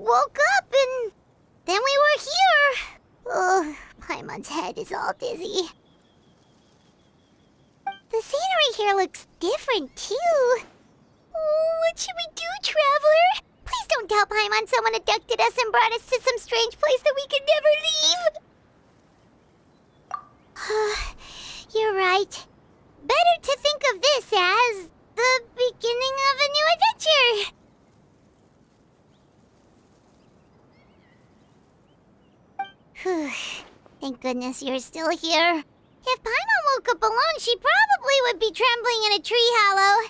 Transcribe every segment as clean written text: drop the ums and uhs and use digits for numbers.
woke up and then we were here. Oh, Paimon's head is all dizzy. The scenery here looks different, too. Oh, what should we do, Traveler? Please don't tell Paimon someone abducted us and brought us to some strange place that we could never leave. You're right. Better to think of this as the beginning of a new adventure. Whew. Thank goodness you're still here. If Paimon woke up alone, she probably would be trembling in a tree hollow.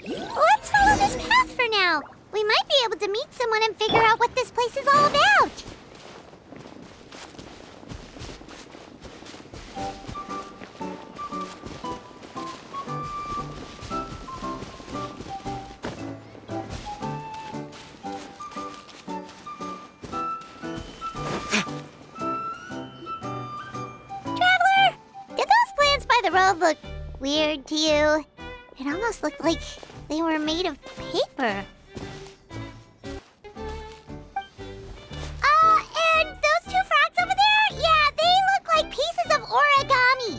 Let's follow this path for now. We might be able to meet someone and figure out what this place is all about. Traveler, did those plants by the road look weird to you? It almost looked like they were made of paper. And those two frogs over there? Yeah, they look like pieces of origami.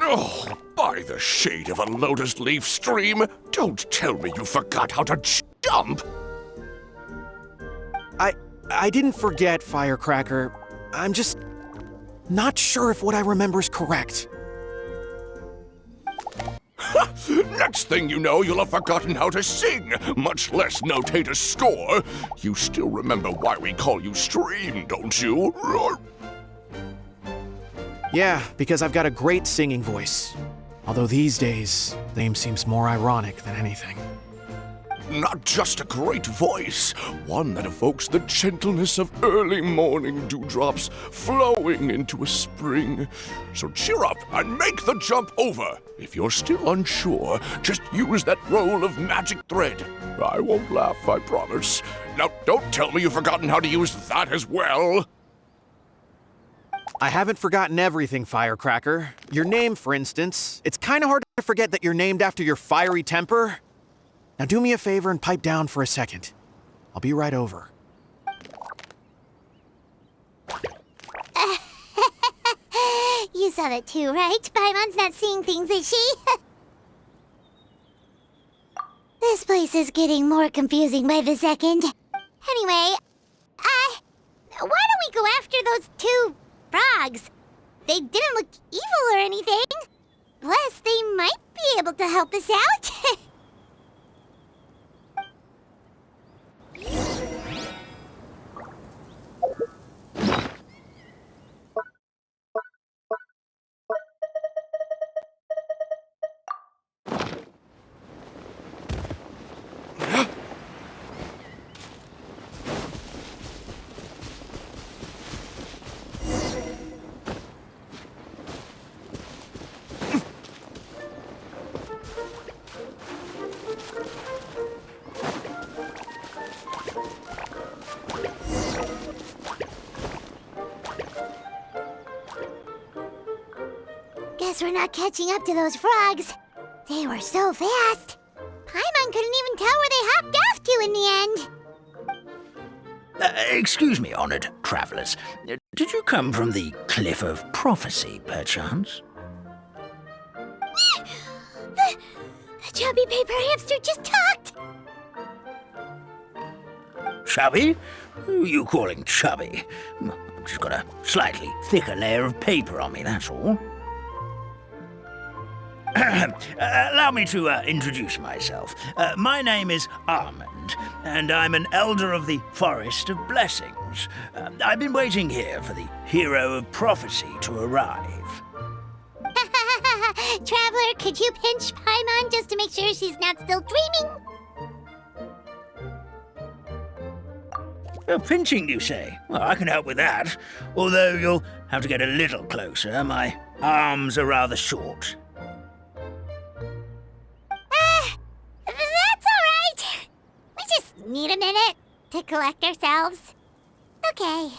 Oh, by the shade of a lotus leaf stream, don't tell me you forgot how to jump! I didn't forget, Firecracker. I'm just not sure if what I remember is correct. Next thing you know, you'll have forgotten how to sing, much less notate a score. You still remember why we call you Stream, don't you? Yeah, because I've got a great singing voice. Although these days, the name seems more ironic than anything. Not just a great voice, one that evokes the gentleness of early morning dewdrops flowing into a spring. So cheer up and make the jump over. If you're still unsure, just use that roll of magic thread. I won't laugh, I promise. Now, don't tell me you've forgotten how to use that as well. I haven't forgotten everything, Firecracker. Your name, for instance. It's kind of hard to forget that you're named after your fiery temper. Now do me a favor and pipe down for a second. I'll be right over. You saw that too, right? Paimon's not seeing things, is she? This place is getting more confusing by the second. Anyway, why don't we go after those two frogs? They didn't look evil or anything. Plus, they might be able to help us out. Guess we're not catching up to those frogs. They were so fast. Paimon couldn't even tell where they hopped off to in the end. Excuse me, honored travelers. Did you come from the Cliff of Prophecy, perchance? The chubby paper hamster just talked. Chubby? Who are you calling chubby? I've just got a slightly thicker layer of paper on me, that's all. Allow me to introduce myself. My name is Armand, and I'm an elder of the Forest of Blessings. I've been waiting here for the hero of prophecy to arrive. Traveler, could you pinch Paimon just to make sure she's not still dreaming? Pinching, you say? Well, I can help with that. Although you'll have to get a little closer. My arms are rather short. That's all right. We just need a minute to collect ourselves. Okay.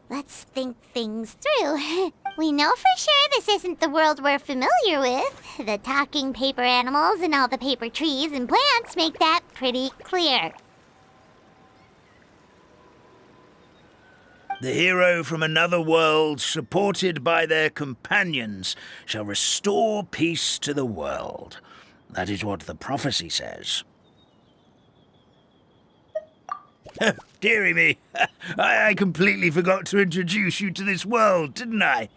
Let's think things through. We know for sure this isn't the world we're familiar with. The talking paper animals and all the paper trees and plants make that pretty clear. The hero from another world, supported by their companions, shall restore peace to the world. That is what the prophecy says. Dearie me, I completely forgot to introduce you to this world, didn't I?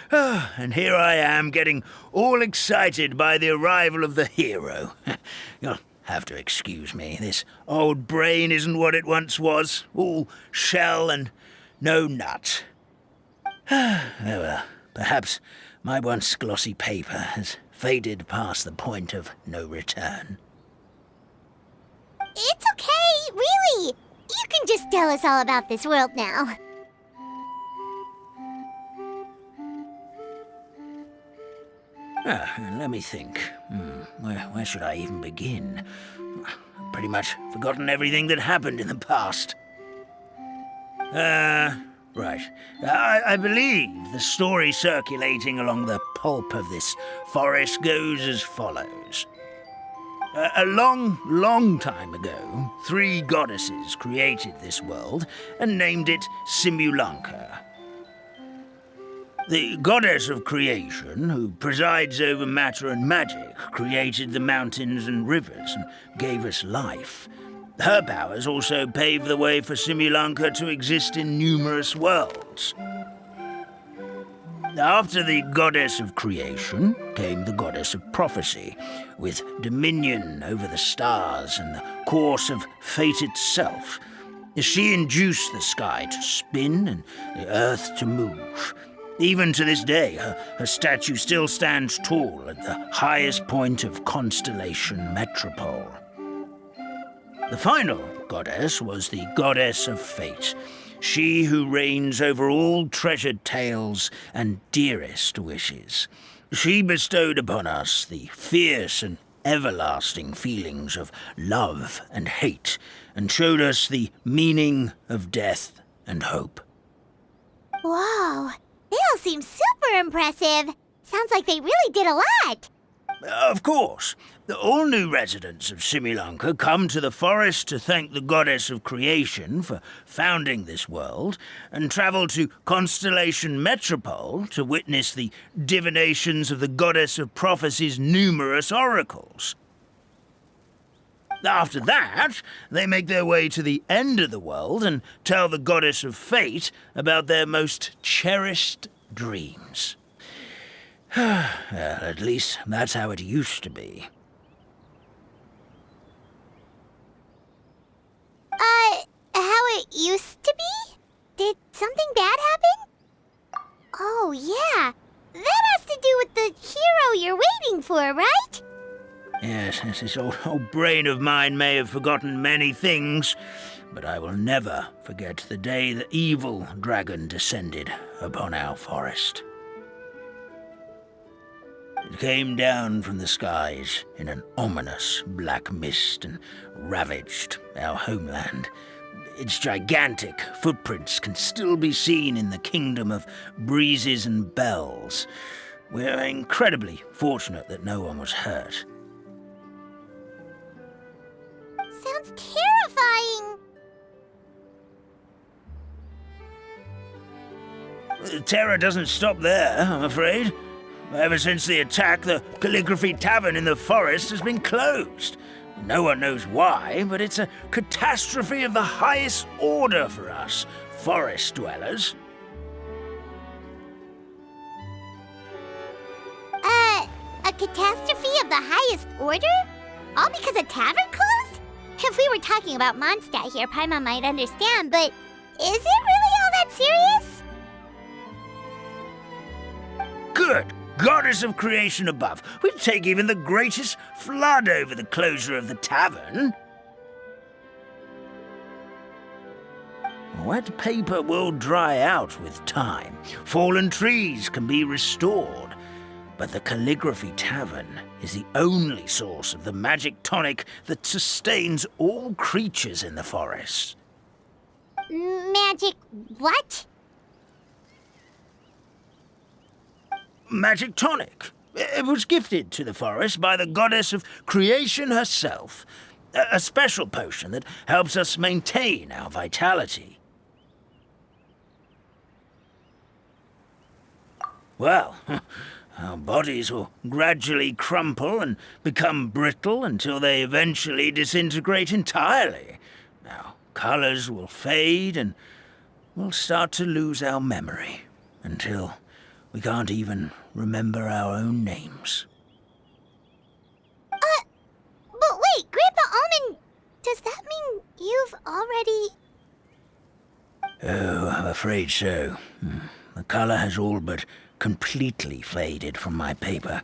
And here I am, getting all excited by the arrival of the hero. You'll have to excuse me. This old brain isn't what it once was, all shell and no nut. Oh well, perhaps my once glossy paper has faded past the point of no return. It's okay, really. You can just tell us all about this world now. Let me think. Where should I even begin? I've pretty much forgotten everything that happened in the past. Right. I believe the story circulating along the pulp of this forest goes as follows. A long time ago, 3 goddesses created this world and named it SIMULANKA. The goddess of creation, who presides over matter and magic, created the mountains and rivers and gave us life. Her powers also paved the way for SIMULANKA to exist in numerous worlds. After the goddess of creation came the goddess of prophecy, with dominion over the stars and the course of fate itself. She induced the sky to spin and the earth to move. Even to this day, her statue still stands tall at the highest point of constellation Metropole. The final goddess was the goddess of fate, she who reigns over all treasured tales and dearest wishes. She bestowed upon us the fierce and everlasting feelings of love and hate, and showed us the meaning of death and hope. Whoa, they all seem super impressive. Sounds like they really did a lot. Of course. All new residents of SIMULANKA come to the forest to thank the goddess of creation for founding this world, and travel to Constellation Metropole to witness the divinations of the goddess of prophecy's numerous oracles. After that, they make their way to the end of the world and tell the goddess of fate about their most cherished dreams. Well, at least that's how it used to be. How it used to be? Did something bad happen? Oh, yeah. That has to do with the hero you're waiting for, right? Yes, this old brain of mine may have forgotten many things, but I will never forget the day the evil dragon descended upon our forest. It came down from the skies in an ominous black mist and ravaged our homeland. Its gigantic footprints can still be seen in the kingdom of breezes and bells. We're incredibly fortunate that no one was hurt. Sounds terrifying. The terror doesn't stop there, I'm afraid. Ever since the attack, the Calligraphy Tavern in the forest has been closed. No one knows why, but it's a catastrophe of the highest order for us, forest dwellers. A catastrophe of the highest order? All because a tavern closed? If we were talking about Mondstadt here, Paimon might understand, but is it really all that serious? Good goddess of creation above, we'd take even the greatest flood over the closure of the tavern. Wet paper will dry out with time. Fallen trees can be restored. But the Calligraphy Tavern is the only source of the magic tonic that sustains all creatures in the forest. Magic what? magic tonic. It was gifted to the forest by the goddess of creation herself. A special potion that helps us maintain our vitality. Well, our bodies will gradually crumple and become brittle until they eventually disintegrate entirely. Our colors will fade and we'll start to lose our memory until we can't even remember our own names. But wait, Grandpa Almond, does that mean you've already... Oh, I'm afraid so. The color has all but completely faded from my paper.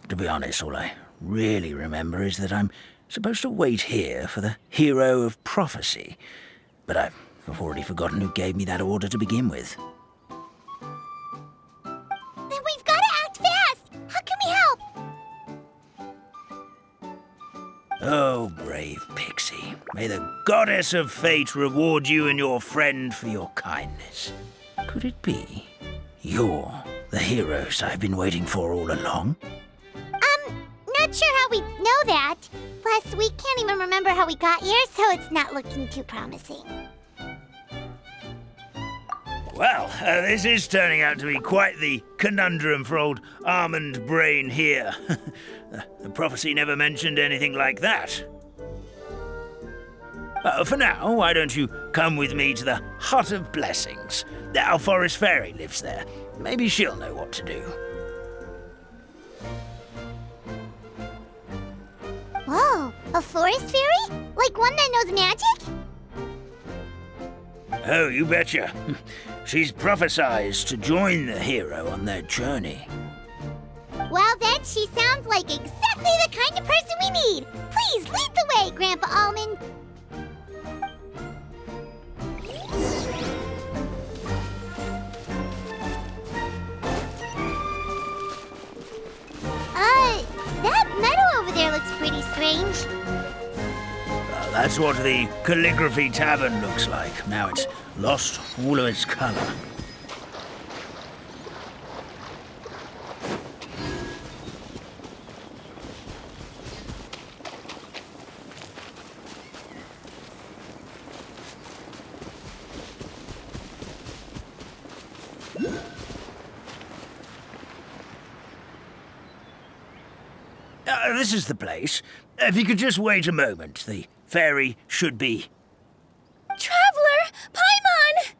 To be honest, all I really remember is that I'm supposed to wait here for the hero of prophecy. But I've already forgotten who gave me that order to begin with. Then we've got to act fast! How can we help? Oh, brave Pixie. May the goddess of fate reward you and your friend for your kindness. Could it be you're the heroes I've been waiting for all along? Not sure how we know that. Plus, we can't even remember how we got here, so it's not looking too promising. Well, this is turning out to be quite the conundrum for old Almond Brain here. The prophecy never mentioned anything like that. For now, why don't you come with me to the Hut of Blessings? Our forest fairy lives there. Maybe she'll know what to do. Whoa, a forest fairy? Like one that knows magic? Oh, you betcha. She's prophesied to join the hero on their journey. Well, then she sounds like exactly the kind of person we need. Please lead the way, Grandpa Almond. That meadow over there looks pretty strange. Well, that's what the Calligraphy Tavern looks like. Now it's lost all of its color. This is the place. If you could just wait a moment, the fairy should be... Traveler! Paimon!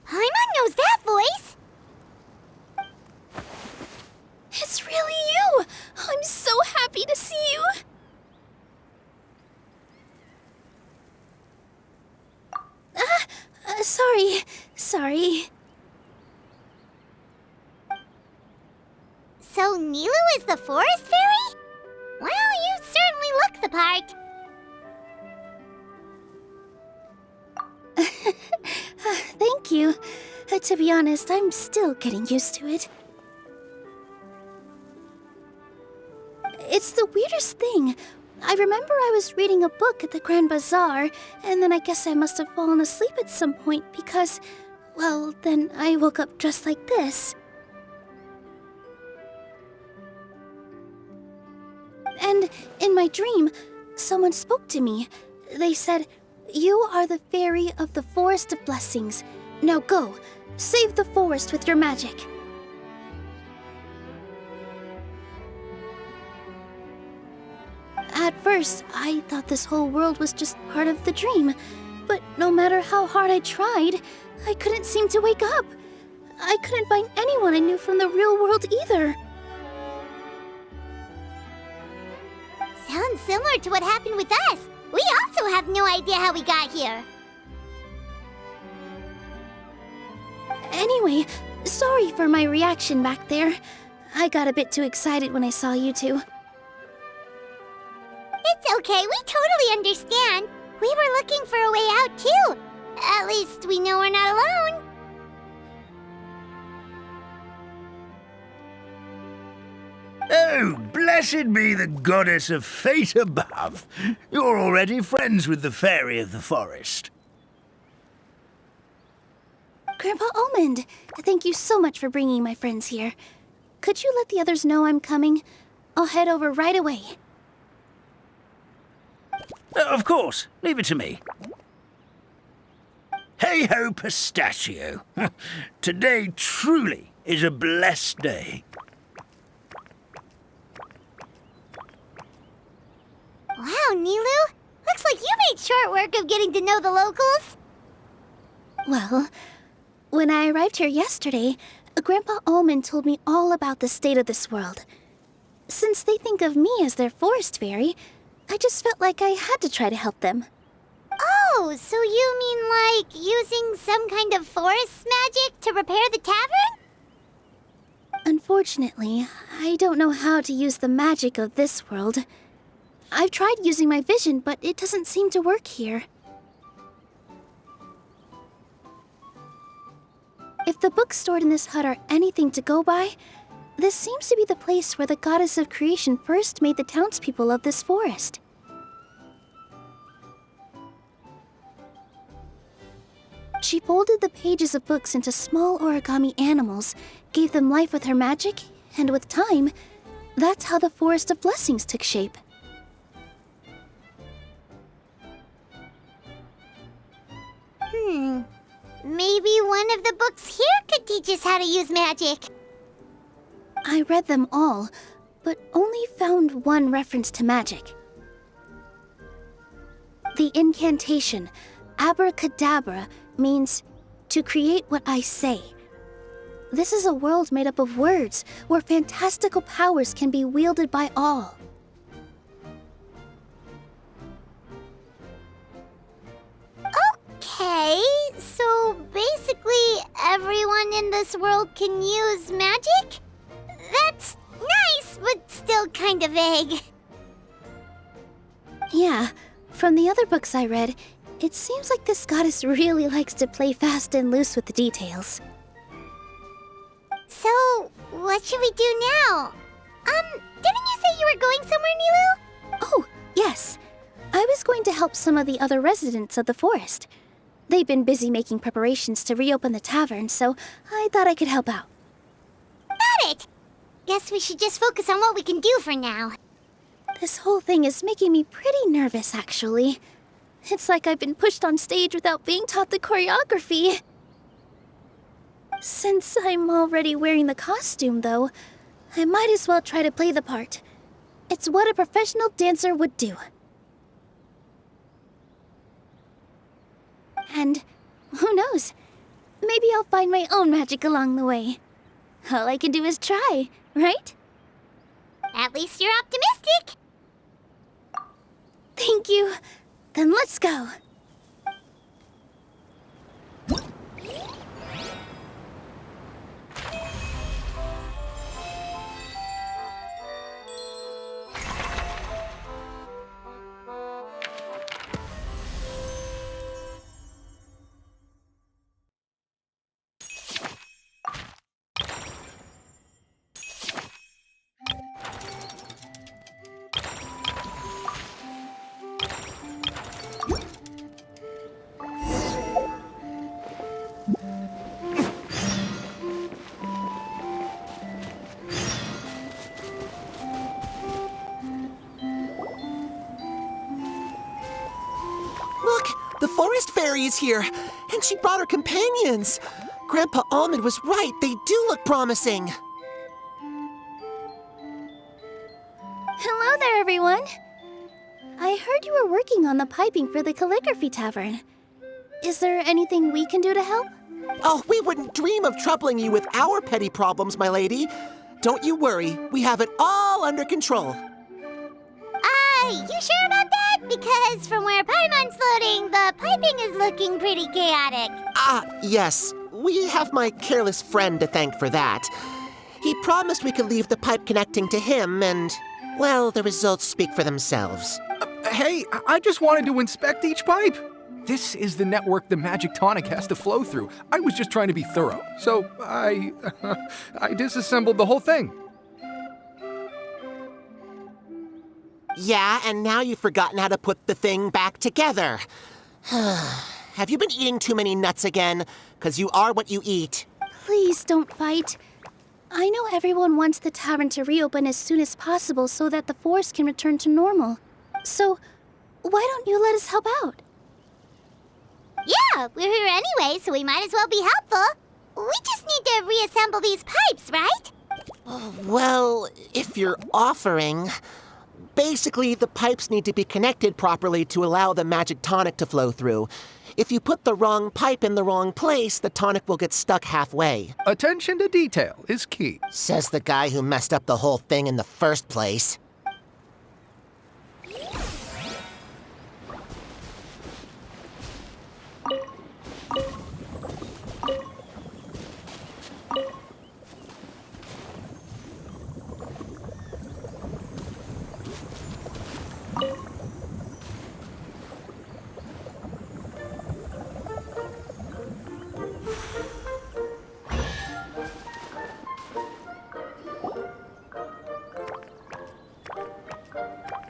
Paimon knows that voice! It's really you! I'm so happy to see you! Sorry. So Nilu is the forest fairy? Well, you certainly look the part. Thank you. To be honest, I'm still getting used to it. It's the weirdest thing. I remember I was reading a book at the Grand Bazaar, and then I guess I must have fallen asleep at some point because, well, then I woke up dressed like this. And in my dream, someone spoke to me. They said, "You are the fairy of the Forest of Blessings. Now go, save the forest with your magic." At first, I thought this whole world was just part of the dream. But no matter how hard I tried, I couldn't seem to wake up. I couldn't find anyone I knew from the real world either. Sounds similar to what happened with us. We also have no idea how we got here. Anyway, sorry for my reaction back there. I got a bit too excited when I saw you two. It's okay, we totally understand. We were looking for a way out too. At least we know we're not alone. Oh, blessed be the goddess of fate above. You're already friends with the fairy of the forest. Grandpa Almond, thank you so much for bringing my friends here. Could you let the others know I'm coming? I'll head over right away. Of course. Leave it to me. Hey-ho, pistachio. Today truly is a blessed day. Wow, Nilu! Looks like you made short work of getting to know the locals. Well, when I arrived here yesterday, Grandpa Almond told me all about the state of this world. Since they think of me as their forest fairy, I just felt like I had to try to help them. Oh, so you mean like using some kind of forest magic to repair the tavern? Unfortunately, I don't know how to use the magic of this world. I've tried using my vision, but it doesn't seem to work here. If the books stored in this hut are anything to go by, this seems to be the place where the goddess of creation first made the townspeople of this forest. She folded the pages of books into small origami animals, gave them life with her magic, and with time, that's how the Forest of Blessings took shape. Maybe one of the books here could teach us how to use magic. I read them all, but only found one reference to magic. The incantation, abracadabra, means to create what I say. This is a world made up of words, where fantastical powers can be wielded by all. Okay, so basically everyone in this world can use magic? That's nice, but still kind of vague. Yeah, from the other books I read, it seems like this goddess really likes to play fast and loose with the details. So, what should we do now? Didn't you say you were going somewhere, Nilu? Oh, yes. I was going to help some of the other residents of the forest. They've been busy making preparations to reopen the tavern, so I thought I could help out. Got it! Guess we should just focus on what we can do for now. This whole thing is making me pretty nervous, actually. It's like I've been pushed on stage without being taught the choreography. Since I'm already wearing the costume, though, I might as well try to play the part. It's what a professional dancer would do. And who knows? Maybe I'll find my own magic along the way. All I can do is try, right? At least you're optimistic. Thank you. Then let's go. Look, the forest fairy is here, and she brought her companions. Grandpa Almond was right, they do look promising. Hello there, everyone. I heard you were working on the piping for the calligraphy tavern. Is there anything we can do to help? Oh, we wouldn't dream of troubling you with our petty problems, my lady. Don't you worry, we have it all under control. You sure about that? Because from where Paimon's floating, the piping is looking pretty chaotic. Yes. We have my careless friend to thank for that. He promised we could leave the pipe connecting to him, and, well, the results speak for themselves. Hey, I just wanted to inspect each pipe. This is the network the magic tonic has to flow through. I was just trying to be thorough, so I disassembled the whole thing. Yeah, and now you've forgotten how to put the thing back together. have you been eating too many nuts again? 'Cause you are what you eat. Please don't fight. I know everyone wants the tavern to reopen as soon as possible so that the forest can return to normal. So, why don't you let us help out? Yeah, we're here anyway, so we might as well be helpful. We just need to reassemble these pipes, right? Well, if you're offering... Basically, the pipes need to be connected properly to allow the magic tonic to flow through. If you put the wrong pipe in the wrong place, the tonic will get stuck halfway. Attention to detail is key. Says the guy who messed up the whole thing in the first place.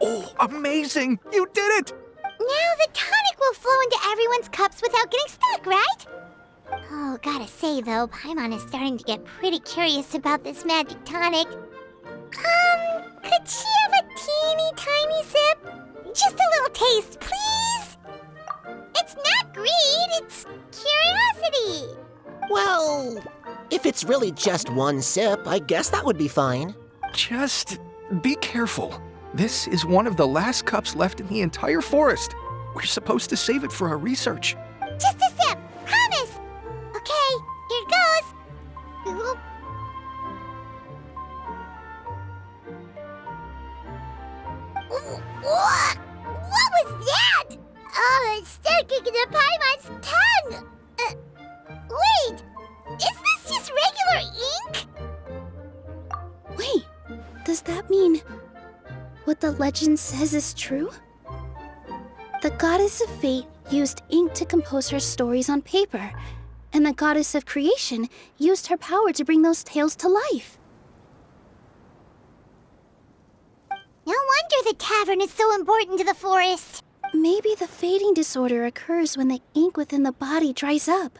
Oh, amazing! You did it! Now the tonic will flow into everyone's cups without getting stuck, right? Oh, gotta say though, Paimon is starting to get pretty curious about this magic tonic. Could she have a teeny tiny sip? Just a little taste, please? It's not greed, it's curiosity. Well, if it's really just one sip, I guess that would be fine. Just be careful. This is one of the last cups left in the entire forest. We're supposed to save it for our research. Just a sip, promise. Okay, here goes. What was that? Oh, it's sticking to Paimon's tongue. Wait, is this just regular ink? Wait, does that mean what the legend says is true? The goddess of fate used ink to compose her stories on paper, and the goddess of creation used her power to bring those tales to life. No wonder the tavern is so important to the forest. Maybe the fading disorder occurs when the ink within the body dries up.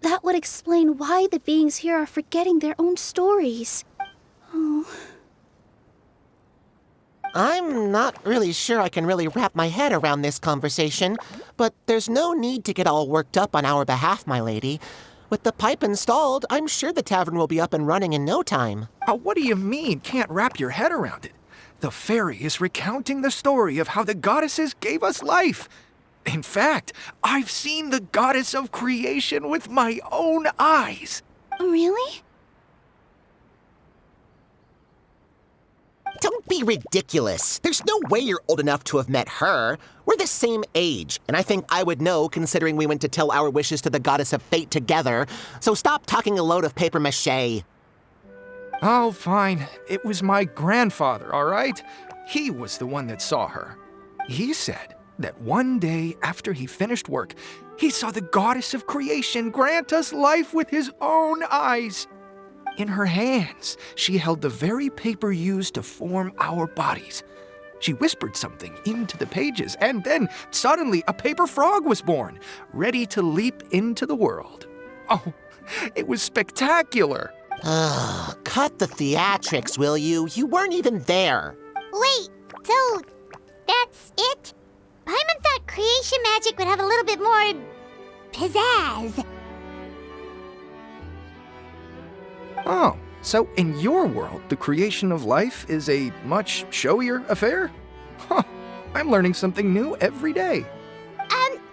That would explain why the beings here are forgetting their own stories. Oh. I'm not really sure I can really wrap my head around this conversation, but there's no need to get all worked up on our behalf, my lady. With the pipe installed, I'm sure the tavern will be up and running in no time. What do you mean, can't wrap your head around it? The fairy is recounting the story of how the goddesses gave us life. In fact, I've seen the goddess of creation with my own eyes. Really? Don't be ridiculous. There's no way you're old enough to have met her. We're the same age, and I think I would know considering we went to tell our wishes to the goddess of fate together. So stop talking a load of papier-mâché. Oh, fine. It was my grandfather, all right? He was the one that saw her. He said that one day after he finished work, he saw the goddess of creation grant us life with his own eyes. In her hands, she held the very paper used to form our bodies. She whispered something into the pages, and then suddenly a paper frog was born, ready to leap into the world. Oh, it was spectacular. Cut the theatrics, will you? You weren't even there. Wait, so that's it? Paimon thought creation magic would have a little bit more pizzazz. Oh, so in your world, the creation of life is a much showier affair? Huh, I'm learning something new every day.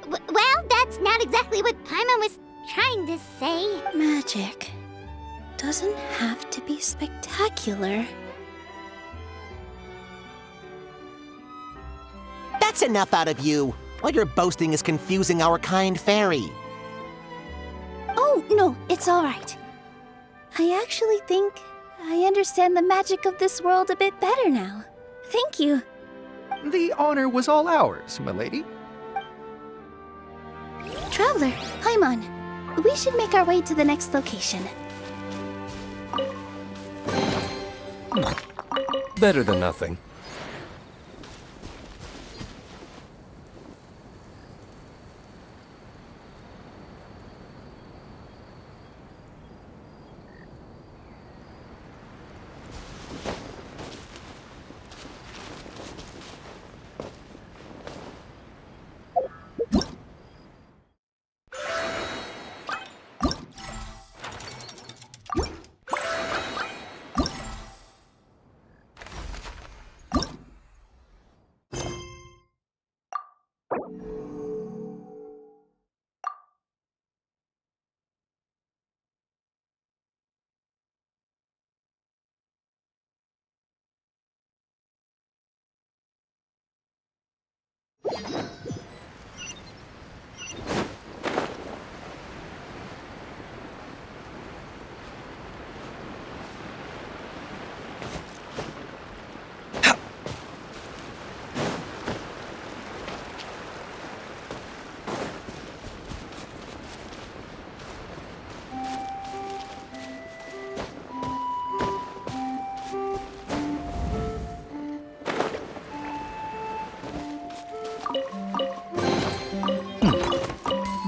Well, that's not exactly what Paimon was trying to say. Magic doesn't have to be spectacular. That's enough out of you. All your boasting is confusing our kind fairy. Oh, no, it's all right. I actually think I understand the magic of this world a bit better now. Thank you. The honor was all ours, my lady. Traveler, Paimon, we should make our way to the next location. Better than nothing.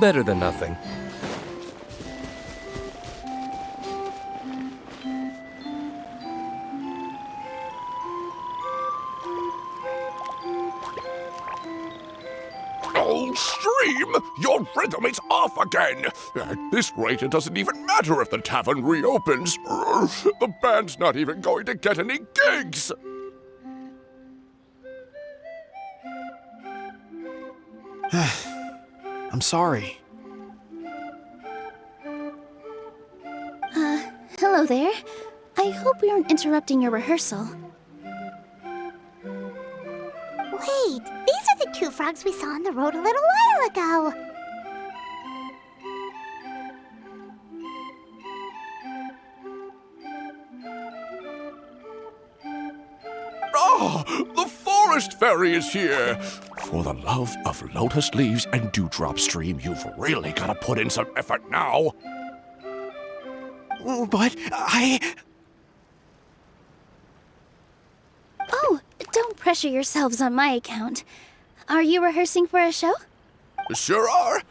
better than nothing. Oh, Stream! Your rhythm is off again! At this rate, it doesn't even matter if the tavern reopens. The band's not even going to get any gigs! I'm sorry. Hello there. I hope we aren't interrupting your rehearsal. Wait, these are the two frogs we saw on the road a little while ago. Ah, the forest fairy is here! For the love of lotus leaves and dewdrop, Stream, you've really got to put in some effort now. But Oh, don't pressure yourselves on my account. Are you rehearsing for a show? Sure are.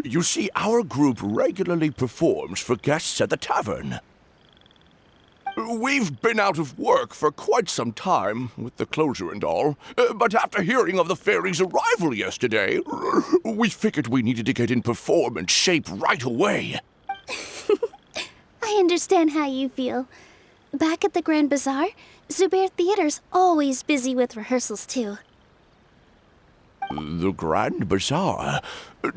You see, our group regularly performs for guests at the tavern. We've been out of work for quite some time, with the closure and all. But after hearing of the fairy's arrival yesterday, we figured we needed to get in performance shape right away. I understand how you feel. Back at the Grand Bazaar, Zubair Theater's always busy with rehearsals too. The Grand Bazaar?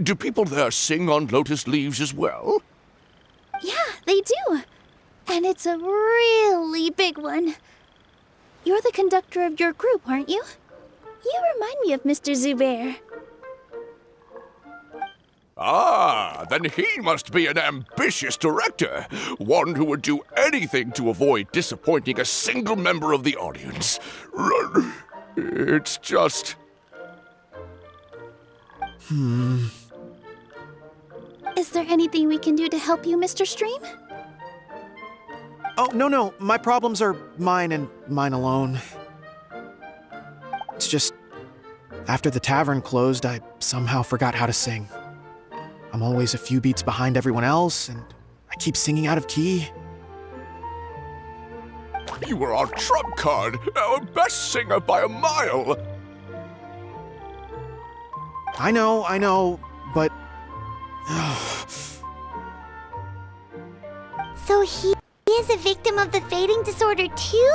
Do people there sing on lotus leaves as well? Yeah, they do. And it's a really big one. You're the conductor of your group, aren't you? You remind me of Mr. Zubair. Ah, then he must be an ambitious director. One who would do anything to avoid disappointing a single member of the audience. It's just... Is there anything we can do to help you, Mr. Stream? Oh, no. My problems are mine and mine alone. It's just, after the tavern closed, I somehow forgot how to sing. I'm always a few beats behind everyone else, and I keep singing out of key. You were our trump card, our best singer by a mile. I know, but... So he is a victim of the fading disorder too?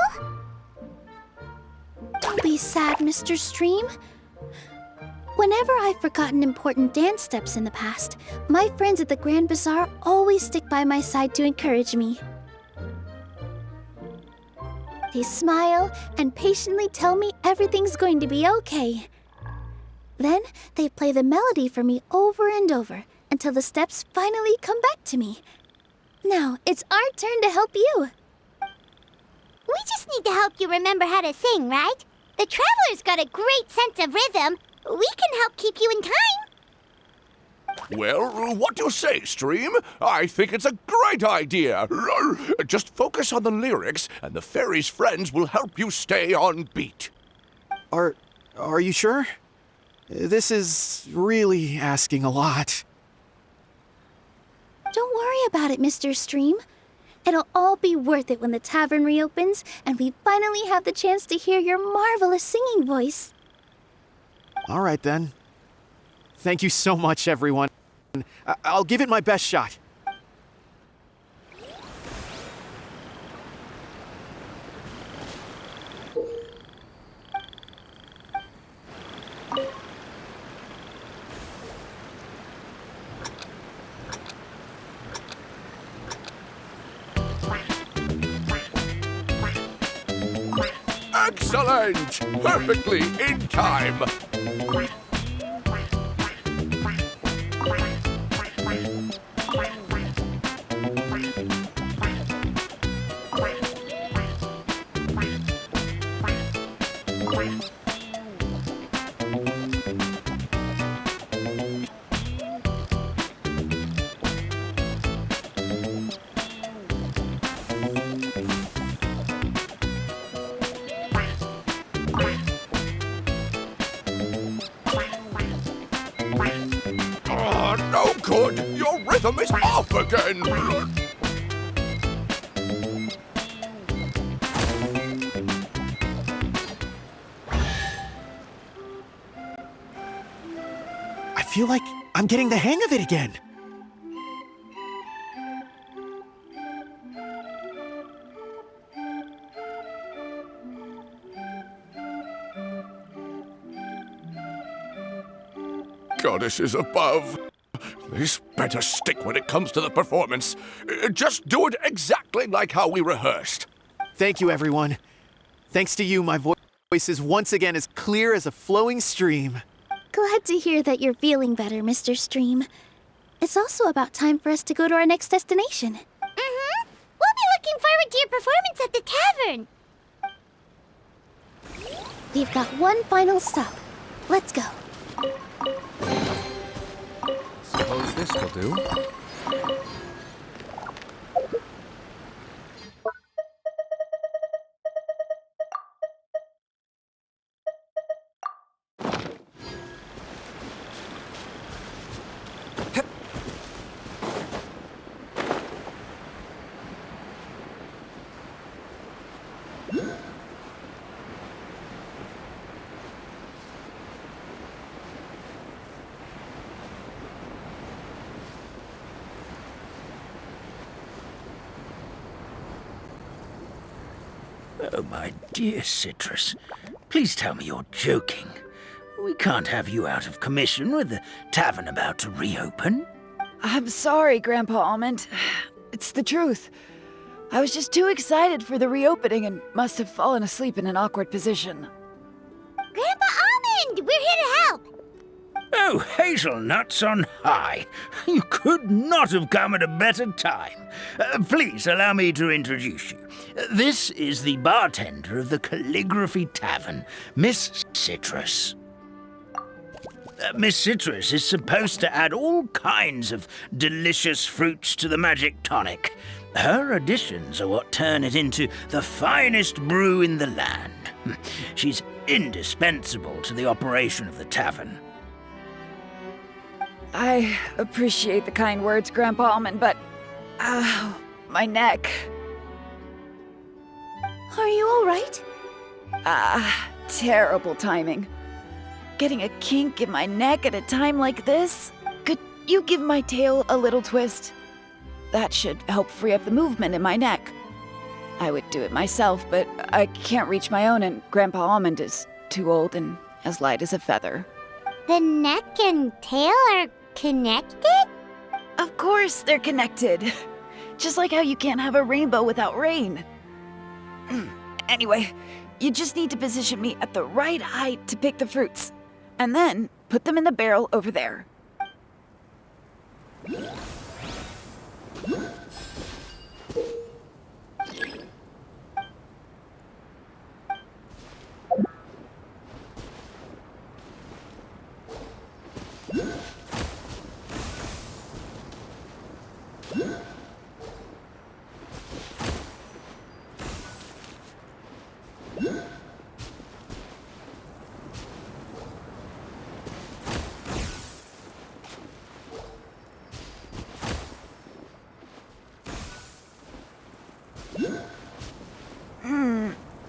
Don't be sad, Mr. Stream. Whenever I've forgotten important dance steps in the past, my friends at the Grand Bazaar always stick by my side to encourage me. They smile and patiently tell me everything's going to be okay. Then they play the melody for me over and over until the steps finally come back to me. Now it's our turn to help you. We just need to help you remember how to sing, right? The Traveler's got a great sense of rhythm. We can help keep you in time. Well, what do you say, Stream? I think it's a great idea. Just focus on the lyrics, and the fairy's friends will help you stay on beat. Are you sure? This is really asking a lot. Don't worry about it, Mr. Stream. It'll all be worth it when the tavern reopens and we finally have the chance to hear your marvelous singing voice. All right, then. Thank you so much, everyone. I'll give it my best shot. Excellent! Perfectly in time! rhythm is off again! I feel like I'm getting the hang of it again. Goddesses above. This better stick when it comes to the performance. Just do it exactly like how we rehearsed. Thank you, everyone. Thanks to you, my voice is once again as clear as a flowing stream. Glad to hear that you're feeling better, Mr. Stream. It's also about time for us to go to our next destination. Mm-hmm. We'll be looking forward to your performance at the tavern. We've got one final stop. Let's go. Suppose this will do. Oh, my dear Citrus, please tell me you're joking. We can't have you out of commission with the tavern about to reopen. I'm sorry, Grandpa Almond. It's the truth. I was just too excited for the reopening and must have fallen asleep in an awkward position. Grandpa Almond, we're here to help. Oh, hazelnuts on high. You could not have come at a better time. Please allow me to introduce you. This is the bartender of the Calligraphy Tavern, Miss Citrus. Miss Citrus is supposed to add all kinds of delicious fruits to the magic tonic. Her additions are what turn it into the finest brew in the land. She's indispensable to the operation of the tavern. I appreciate the kind words, Grandpa Almond, but... my neck. Are you all right? Terrible timing. Getting a kink in my neck at a time like this? Could you give my tail a little twist? That should help free up the movement in my neck. I would do it myself, but I can't reach my own, and Grandpa Almond is too old and as light as a feather. The neck and tail are connected? Of course they're connected. Just like how you can't have a rainbow without rain. Anyway, you just need to position me at the right height to pick the fruits. And then put them in the barrel over there.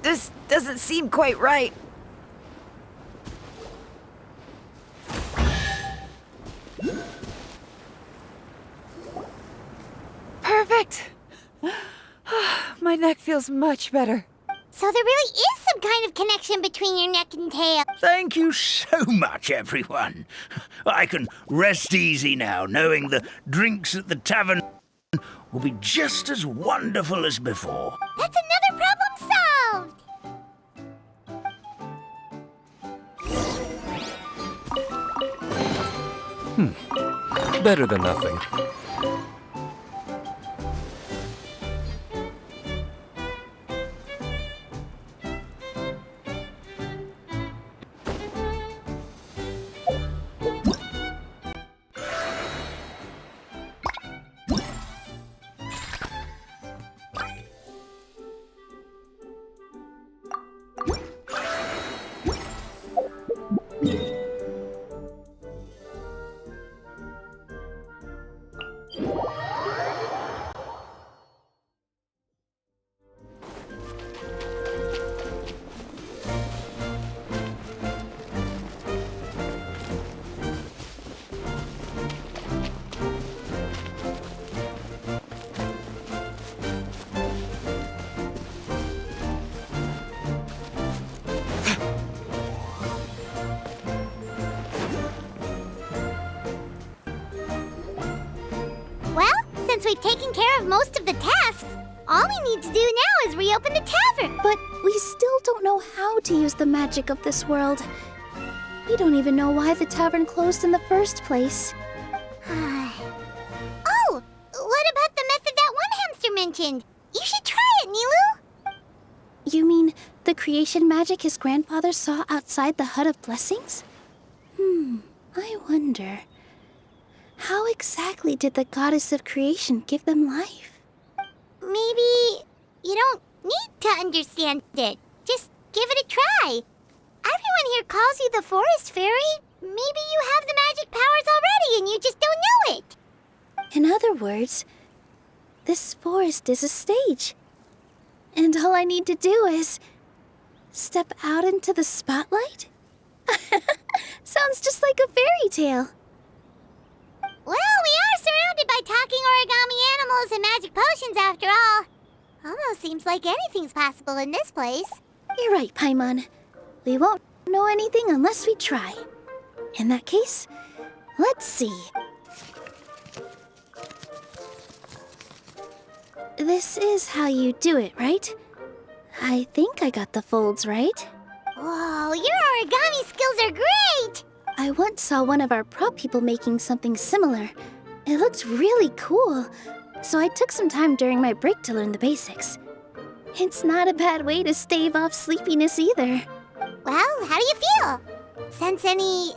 This doesn't seem quite right. Perfect! My neck feels much better. So there really is some kind of connection between your neck and tail. Thank you so much, everyone. I can rest easy now, knowing the drinks at the tavern will be just as wonderful as before. That's another problem solved! Better than nothing. since we've taken care of most of the tasks, all we need to do now is reopen the tavern. But we still don't know how to use the magic of this world. We don't even know why the tavern closed in the first place. Oh, what about the method that one hamster mentioned? You should try it, Nilu. You mean the creation magic his grandfather saw outside the Hut of Blessings? I wonder. How exactly did the goddess of creation give them life? Maybe you don't need to understand it. Just give it a try. Everyone here calls you the Forest Fairy. Maybe you have the magic powers already and you just don't know it. In other words, this forest is a stage. And all I need to do is step out into the spotlight? Sounds just like a fairy tale. Well, we are surrounded by talking origami animals and magic potions after all. Almost seems like anything's possible in this place. You're right, Paimon. We won't know anything unless we try. In that case, let's see. This is how you do it, right? I think I got the folds right. Whoa, your origami skills are great! I once saw one of our prop people making something similar. It looked really cool, so I took some time during my break to learn the basics. It's not a bad way to stave off sleepiness either. Well, how do you feel? Sense any,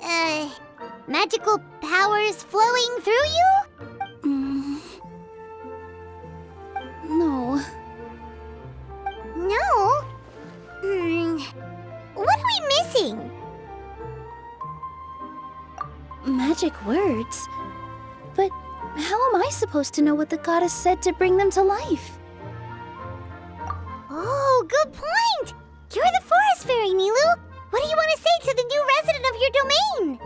magical powers flowing through you? No. No? What are we missing? Magic words? But how am I supposed to know what the goddess said to bring them to life? Oh, good point! You're the Forest Fairy, Nilu! What do you want to say to the new resident of your domain?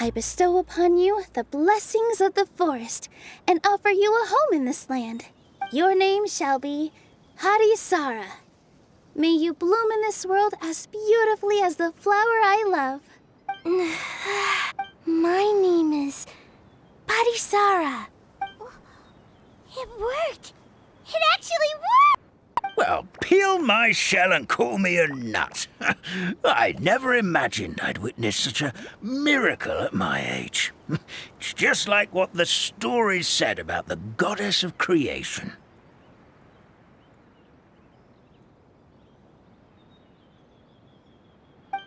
I bestow upon you the blessings of the forest and offer you a home in this land. Your name shall be Harisara. May you bloom in this world as beautifully as the flower I love. My name is Parisara. It worked! It actually worked! Well, peel my shell and call me a nut. I'd never imagined I'd witness such a miracle at my age. It's just like what the stories said about the goddess of creation.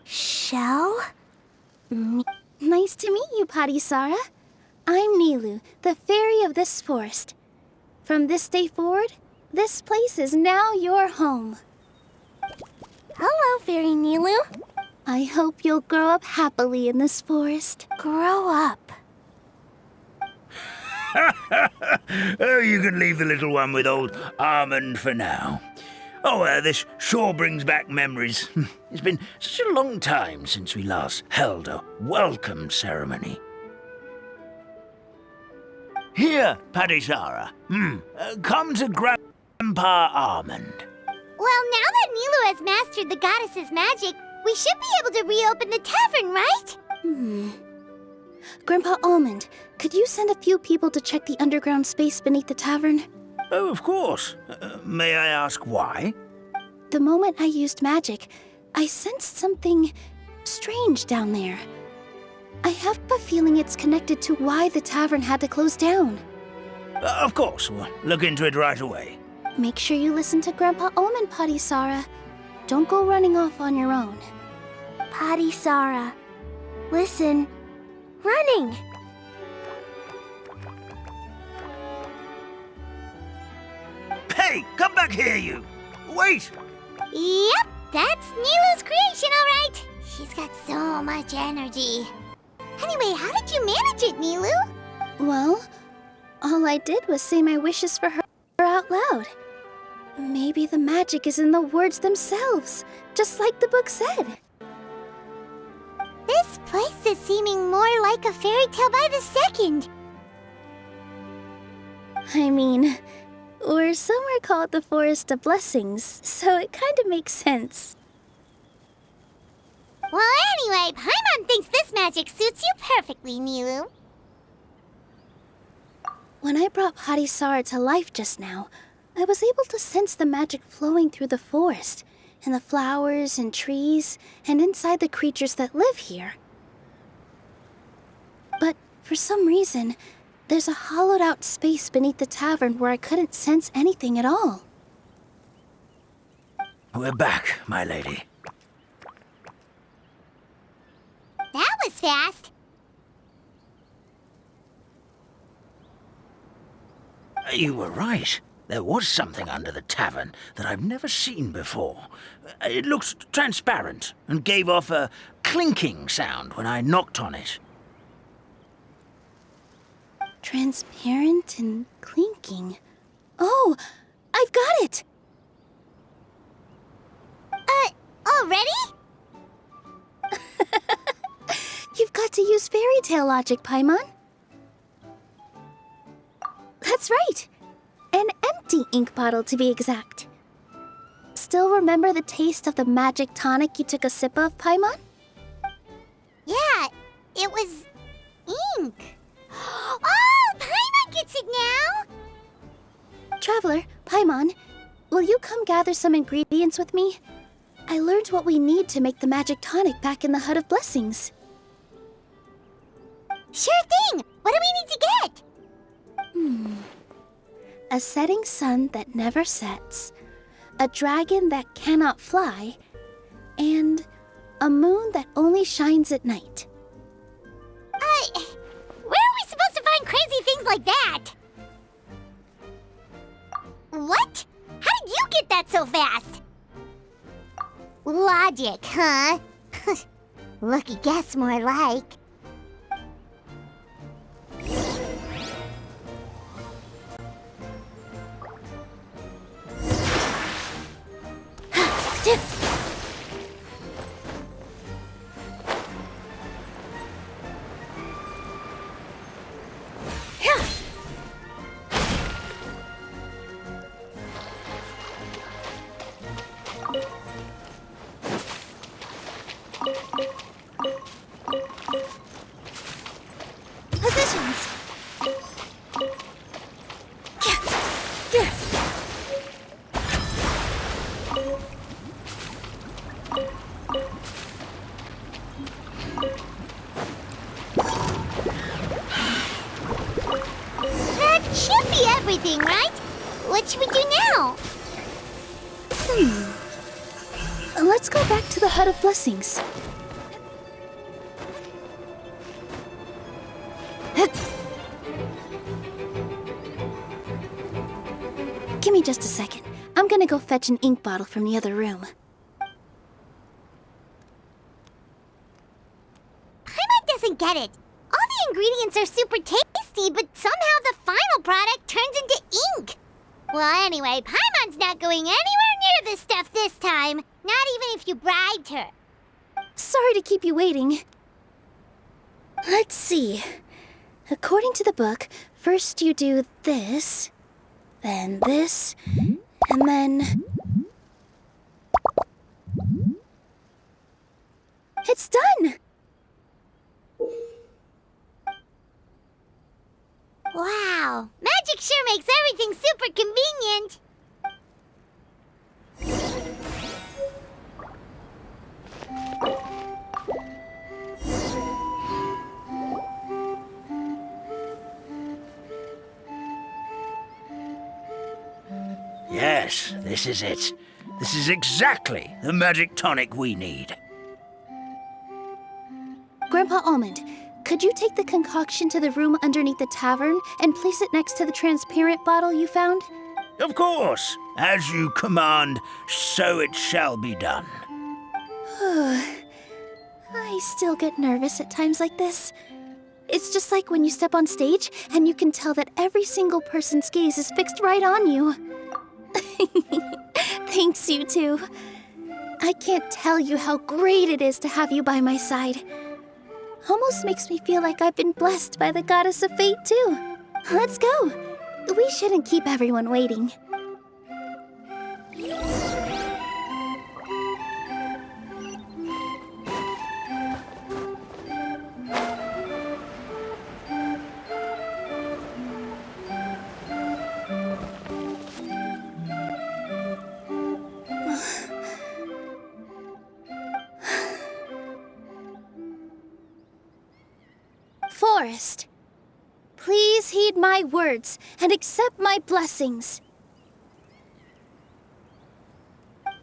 Shell? Nice to meet you, Parisara. I'm Nilu, the fairy of this forest. From this day forward, this place is now your home. Hello, Fairy Nilu. I hope you'll grow up happily in this forest. Grow up. Oh, you can leave the little one with old Almond for now. Oh, this sure brings back memories. It's been such a long time since we last held a welcome ceremony. Here, Parisara. Come to Grandpa Almond. Well, now that Nilu has mastered the goddess's magic, we should be able to reopen the tavern, right? Grandpa Almond, could you send a few people to check the underground space beneath the tavern? Oh, of course. May I ask why? The moment I used magic, I sensed something strange down there. I have a feeling it's connected to why the tavern had to close down. Of course. We'll look into it right away. Make sure you listen to Grandpa Almond, Parisara. Don't go running off on your own. Parisara. Listen. Running! Hey, come back here, you! Wait! Yep, that's Nilu's creation, all right. She's got so much energy. Anyway, how did you manage it, Nilu? Well, all I did was say my wishes for her out loud. Maybe the magic is in the words themselves, just like the book said. This place is seeming more like a fairy tale by the second. I mean, Or somewhere called the Forest of Blessings, so it kind of makes sense. Well, anyway, Paimon thinks this magic suits you perfectly, Milu. When I brought Hadisara to life just now, I was able to sense the magic flowing through the forest, and the flowers and trees, and inside the creatures that live here. But for some reason, there's a hollowed-out space beneath the tavern where I couldn't sense anything at all. We're back, my lady. That was fast. You were right. There was something under the tavern that I've never seen before. It looked transparent and gave off a clinking sound when I knocked on it. Transparent and clinking. Oh, I've got it! Already? You've got to use fairy tale logic, Paimon. That's right. An empty ink bottle, to be exact. Still remember the taste of the magic tonic you took a sip of, Paimon? Yeah, it was ink. Oh, Paimon gets it now! Traveler, Paimon, will you come gather some ingredients with me? I learned what we need to make the magic tonic back in the Hut of Blessings. Sure thing! What do we need to get? A setting sun that never sets, a dragon that cannot fly, and a moon that only shines at night. Where are we supposed to find crazy things like that? What? How did you get that so fast? Logic, huh? Lucky guess, more like. Positions! That should be everything, right? What should we do now? Let's go back to the Hut of Blessings. Give me just a second. I'm gonna go fetch an ink bottle from the other room. Paimon doesn't get it. All the ingredients are super tasty, but somehow the final product turns into ink. Well, anyway, Paimon's not going anywhere near this stuff this time. Not even if you bribed her. Sorry to keep you waiting. Let's see. According to the book, first you do this, then this, and then... It's done! Wow, magic sure makes everything super convenient. Yes, this is it. This is exactly the magic tonic we need. Grandpa Almond, could you take the concoction to the room underneath the tavern and place it next to the transparent bottle you found? Of course. As you command, so it shall be done. I still get nervous at times like this. It's just like when you step on stage and you can tell that every single person's gaze is fixed right on you. Thanks, you two. I can't tell you how great it is to have you by my side. Almost makes me feel like I've been blessed by the goddess of fate, too. Let's go. we shouldn't keep everyone waiting. Forest, please heed my words and accept my blessings.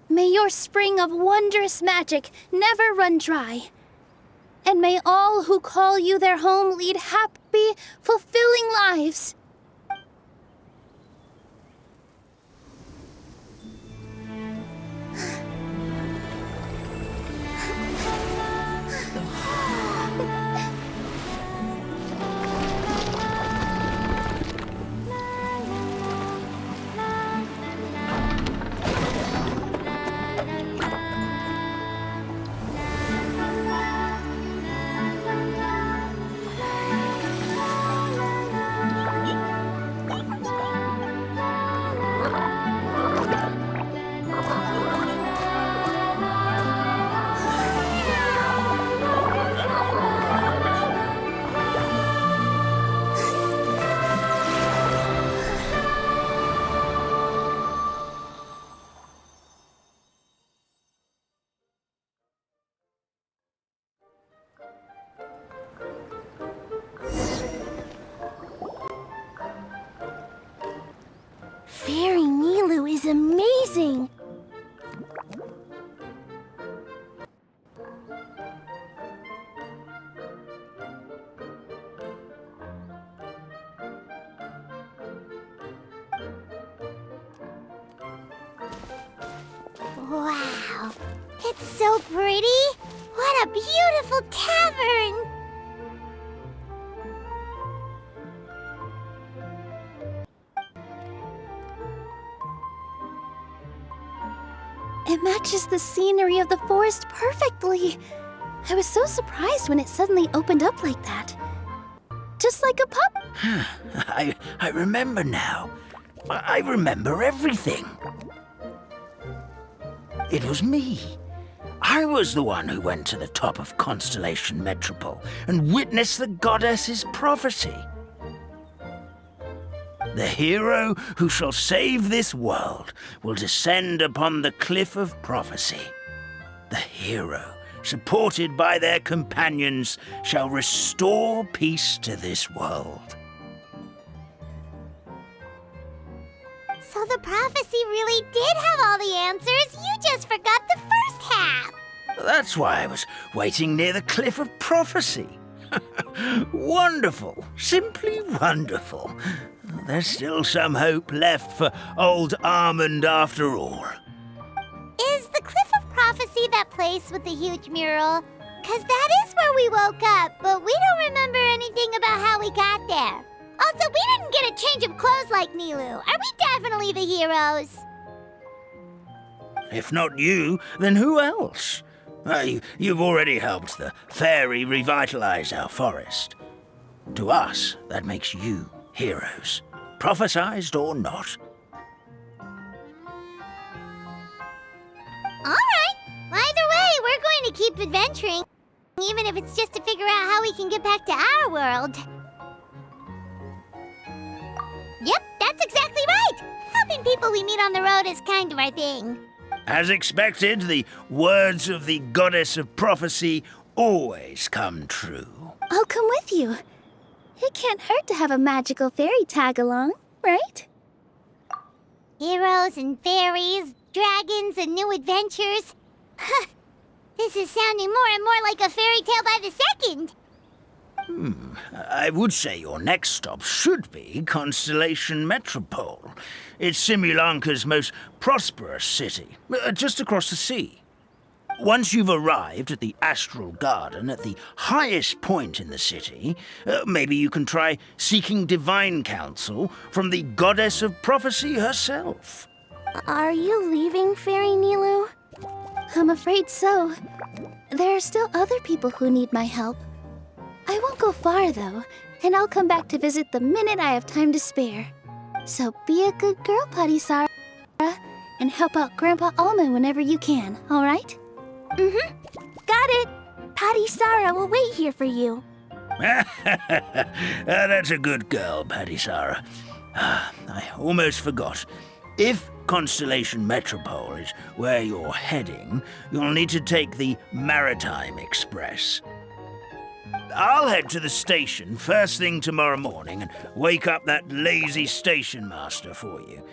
May your spring of wondrous magic never run dry. And may all who call you their home lead happy, fulfilling lives. Fairy Nilu is amazing! Wow, it's so pretty! What a beautiful tavern! It matches the scenery of the forest perfectly. I was so surprised when it suddenly opened up like that. Just like a pup. I remember now. I remember everything. It was me. I was the one who went to the top of Constellation Metropole and witnessed the goddess's prophecy. The hero who shall save this world will descend upon the cliff of prophecy. The hero, supported by their companions, shall restore peace to this world. So the prophecy really did have all the answers. You just forgot the first half. That's why I was waiting near the cliff of prophecy. Wonderful, simply wonderful. There's still some hope left for old Almond after all. Is the Cliff of Prophecy that place with the huge mural? 'Cause that is where we woke up, but we don't remember anything about how we got there. Also, we didn't get a change of clothes like Nilu. Are we definitely the heroes? If not you, then who else? You've already helped the fairy revitalize our forest. To us, that makes you heroes, prophesized or not. All right. Either way, we're going to keep adventuring, even if it's just to figure out how we can get back to our world. Yep, that's exactly right. Helping people we meet on the road is kind of our thing. As expected, the words of the goddess of prophecy always come true. I'll come with you. It can't hurt to have a magical fairy tag along, right? Heroes and fairies, dragons and new adventures. This is sounding more and more like a fairy tale by the second. I would say your next stop should be Constellation Metropole. It's Simulanka's most prosperous city, just across the sea. Once you've arrived at the Astral Garden at the highest point in the city, maybe you can try seeking divine counsel from the goddess of prophecy herself. Are you leaving, Fairy Nilu? I'm afraid so. There are still other people who need my help. I won't go far, though, and I'll come back to visit the minute I have time to spare. So be a good girl, Patty Sarah, and help out Grandpa Almond whenever you can, all right? Mm-hmm. Got it. Patty Sarah will wait here for you. That's a good girl, Patty Sarah. I almost forgot. If Constellation Metropole is where you're heading, you'll need to take the Maritime Express. I'll head to the station first thing tomorrow morning and wake up that lazy station master for you.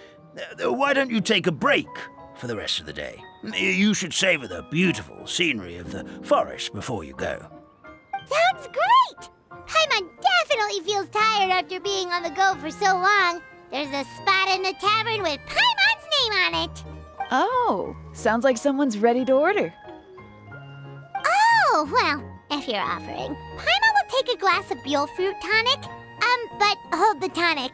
Why don't you take a break for the rest of the day? You should savor the beautiful scenery of the forest before you go. Sounds great! Paimon definitely feels tired after being on the go for so long. There's a spot in the tavern with Paimon's name on it. Oh, sounds like someone's ready to order. Oh, well, if you're offering, Paimon will take a glass of Buell fruit tonic. But hold the tonic.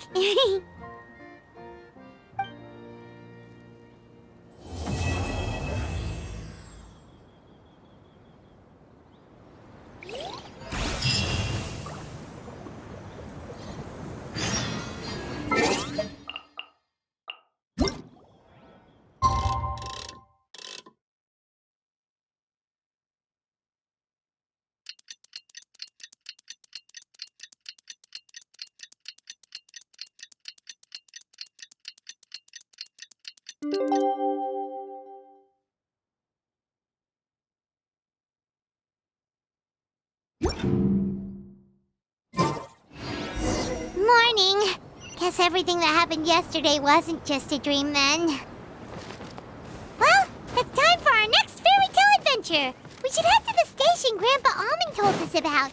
Morning. Guess everything that happened yesterday wasn't just a dream then. Well, it's time for our next fairy tale adventure. We should head to the station Grandpa Almond told us about.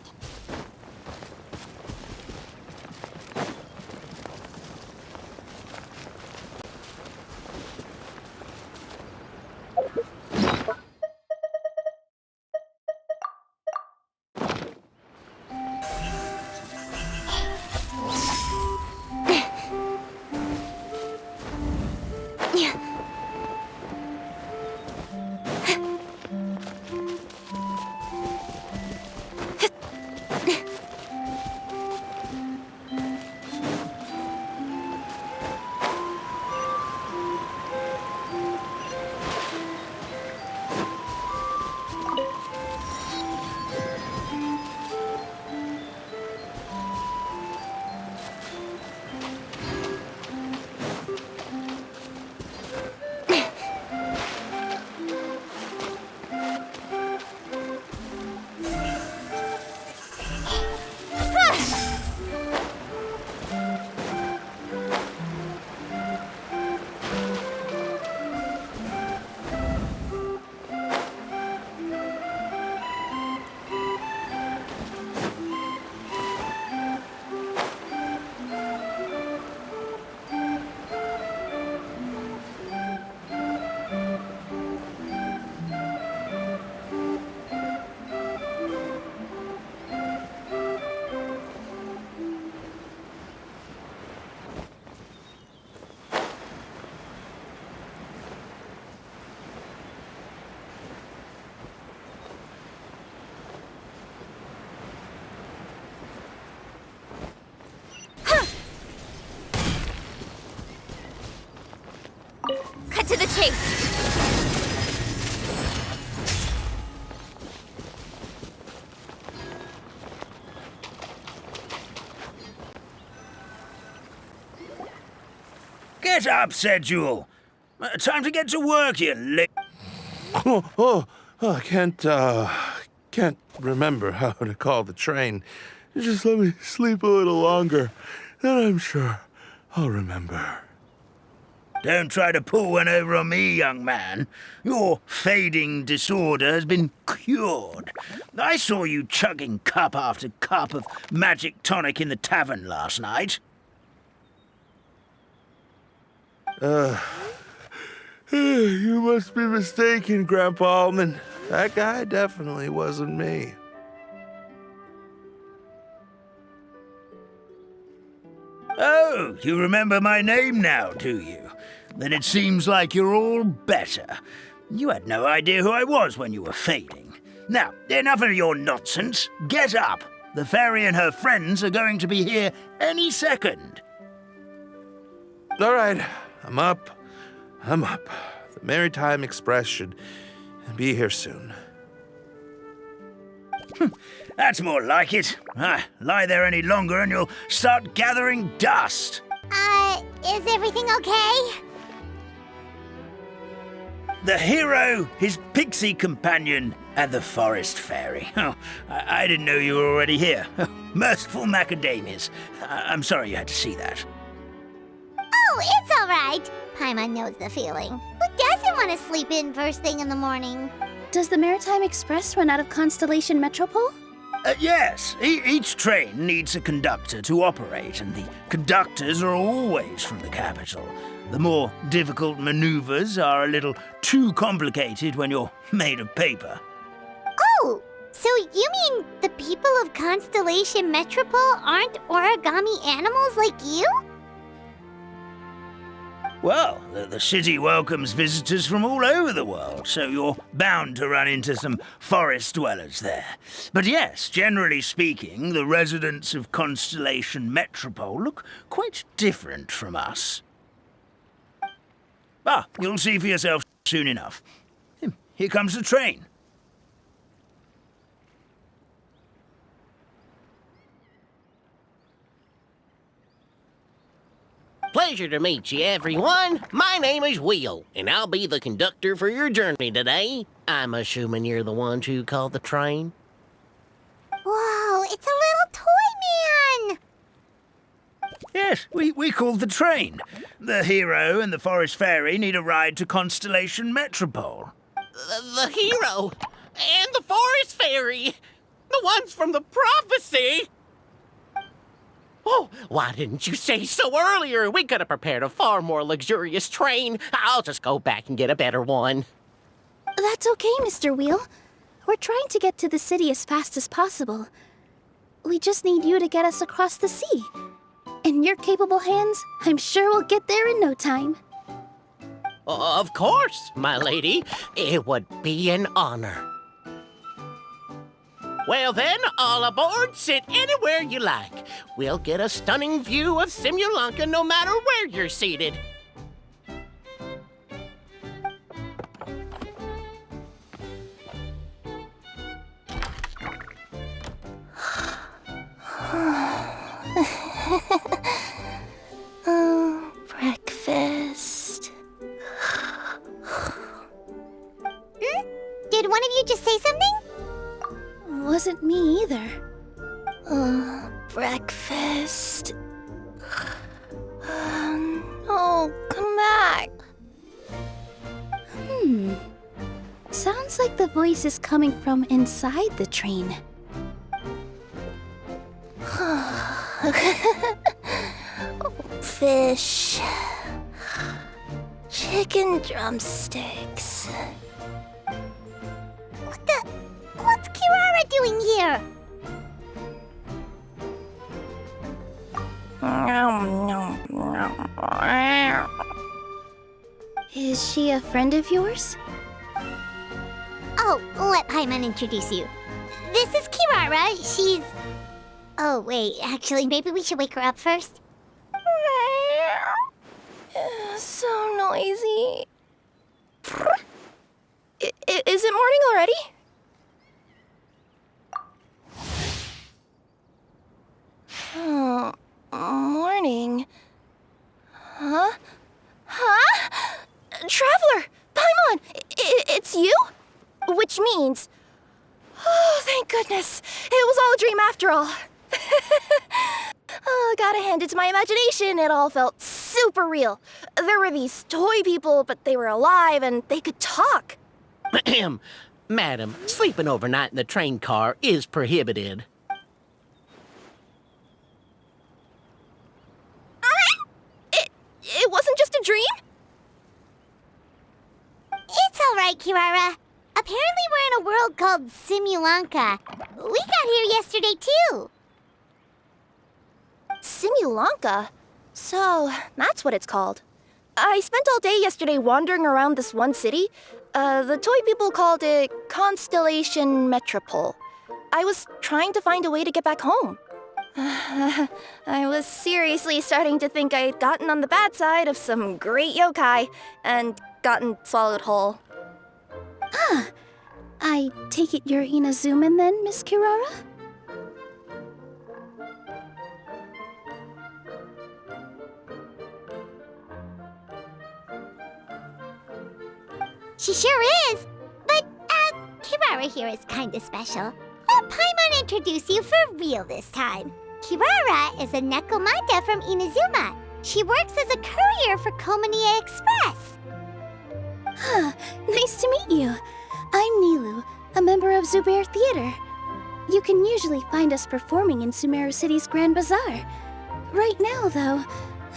Cut to the chase. Get up, said Jewel. Time to get to work, you I can't remember how to call the train. Just let me sleep a little longer, then I'm sure I'll remember. Don't try to pull one over on me, young man. Your fading disorder has been cured. I saw you chugging cup after cup of magic tonic in the tavern last night. You must be mistaken, Grandpa Almond. That guy definitely wasn't me. Oh, you remember my name now, do you? Then it seems like you're all better. You had no idea who I was when you were fading. Now, enough of your nonsense. Get up. The fairy and her friends are going to be here any second. All right, I'm up. The Maritime Express should be here soon. That's more like it. Lie there any longer and you'll start gathering dust. Is everything okay? The hero, his pixie companion, and the forest fairy. Oh, I didn't know you were already here. Merciful macadamias. I'm sorry you had to see that. Oh, it's all right. Paimon knows the feeling. Who doesn't want to sleep in first thing in the morning? Does the Maritime Express run out of Constellation Metropole? Yes, each train needs a conductor to operate, and the conductors are always from the capital. The more difficult maneuvers are a little too complicated when you're made of paper. Oh, so you mean the people of Constellation Metropole aren't origami animals like you? Well, the city welcomes visitors from all over the world, so you're bound to run into some forest dwellers there. But yes, generally speaking, the residents of Constellation Metropole look quite different from us. You'll see for yourself soon enough. Here comes the train. Pleasure to meet you, everyone. My name is Will, and I'll be the conductor for your journey today. I'm assuming you're the ones who called the train. Whoa, it's a little toy man! Yes, we called the train. The hero and the forest fairy need a ride to Constellation Metropole. The hero and the forest fairy, the ones from the prophecy. Oh, why didn't you say so earlier? We could have prepared a far more luxurious train. I'll just go back and get a better one. That's okay, Mr. Wheel. We're trying to get to the city as fast as possible. We just need you to get us across the sea. In your capable hands, I'm sure we'll get there in no time. Of course, my lady. It would be an honor. Well then, all aboard, sit anywhere you like. We'll get a stunning view of SIMULANKA no matter where you're seated. Breakfast. Did one of you just say something? Wasn't me either. Breakfast. Oh, come back. Sounds like the voice is coming from inside the train. Fish. Chicken drumsticks. What's Kirara doing here? Is she a friend of yours? Oh, let Paimon introduce you. This is Kirara. She's... Oh, wait. Actually, maybe we should wake her up first. So noisy. Is it morning already? Oh, morning. Huh? Traveler! Paimon! It's you? Which means... Oh, thank goodness. It was all a dream after all. Oh, gotta hand it to my imagination. It all felt super real. There were these toy people, but they were alive and they could talk. Madam, sleeping overnight in the train car is prohibited. It wasn't just a dream? It's all right, Kirara. Apparently we're in a world called SIMULANKA. We got here yesterday, too. SIMULANKA? So, that's what it's called. I spent all day yesterday wandering around this one city. The toy people called it Constellation Metropole. I was trying to find a way to get back home. I was seriously starting to think I'd gotten on the bad side of some great yokai and gotten swallowed whole. I take it you're Inazuman then, Miss Kirara? She sure is. But, Kirara here is kinda special. Let Paimon introduce you for real this time. Kirara is a Nekomata from Inazuma. She works as a courier for Komanie Express. Nice to meet you. I'm Nilu, a member of Zubair Theater. You can usually find us performing in Sumeru City's Grand Bazaar. Right now, though,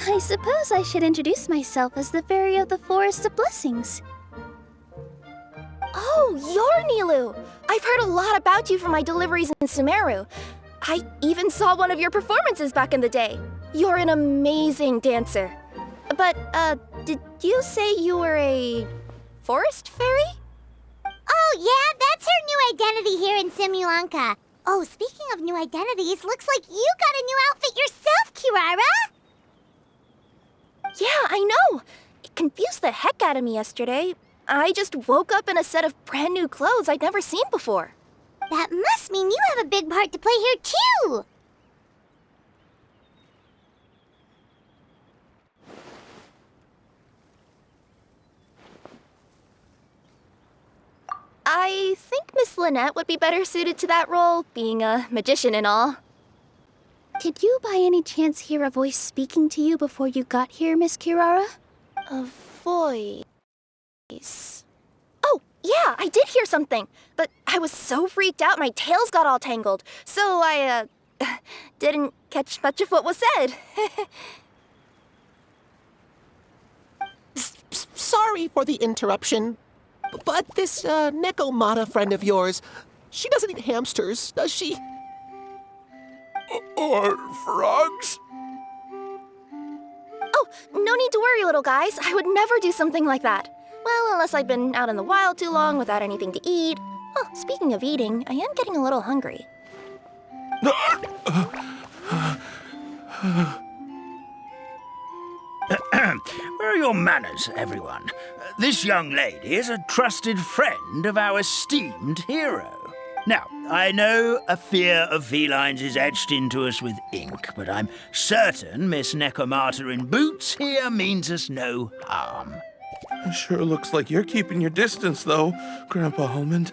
I suppose I should introduce myself as the Fairy of the Forest of Blessings. Oh, you're Nilu! I've heard a lot about you from my deliveries in Sumeru. I even saw one of your performances back in the day. You're an amazing dancer. But, did you say you were a forest fairy? Oh, yeah, that's her new identity here in SIMULANKA. Oh, speaking of new identities, looks like you got a new outfit yourself, Kirara! Yeah, I know! It confused the heck out of me yesterday. I just woke up in a set of brand new clothes I'd never seen before. That must mean you have a big part to play here, too! I think Miss Lynette would be better suited to that role, being a magician and all. Did you by any chance hear a voice speaking to you before you got here, Miss Kirara? A voice... Oh, yeah, I did hear something, but I was so freaked out my tails got all tangled, so I, didn't catch much of what was said. Sorry for the interruption, but this Nekomata friend of yours, she doesn't eat hamsters, does she? Or frogs? Oh, no need to worry, little guys. I would never do something like that. Well, unless I'd been out in the wild too long without anything to eat. Oh, speaking of eating, I am getting a little hungry. Where are your manners, everyone? This young lady is a trusted friend of our esteemed hero. Now, I know a fear of felines is etched into us with ink, but I'm certain Miss Nekomata in boots here means us no harm. It sure looks like you're keeping your distance, though, Grandpa Almond.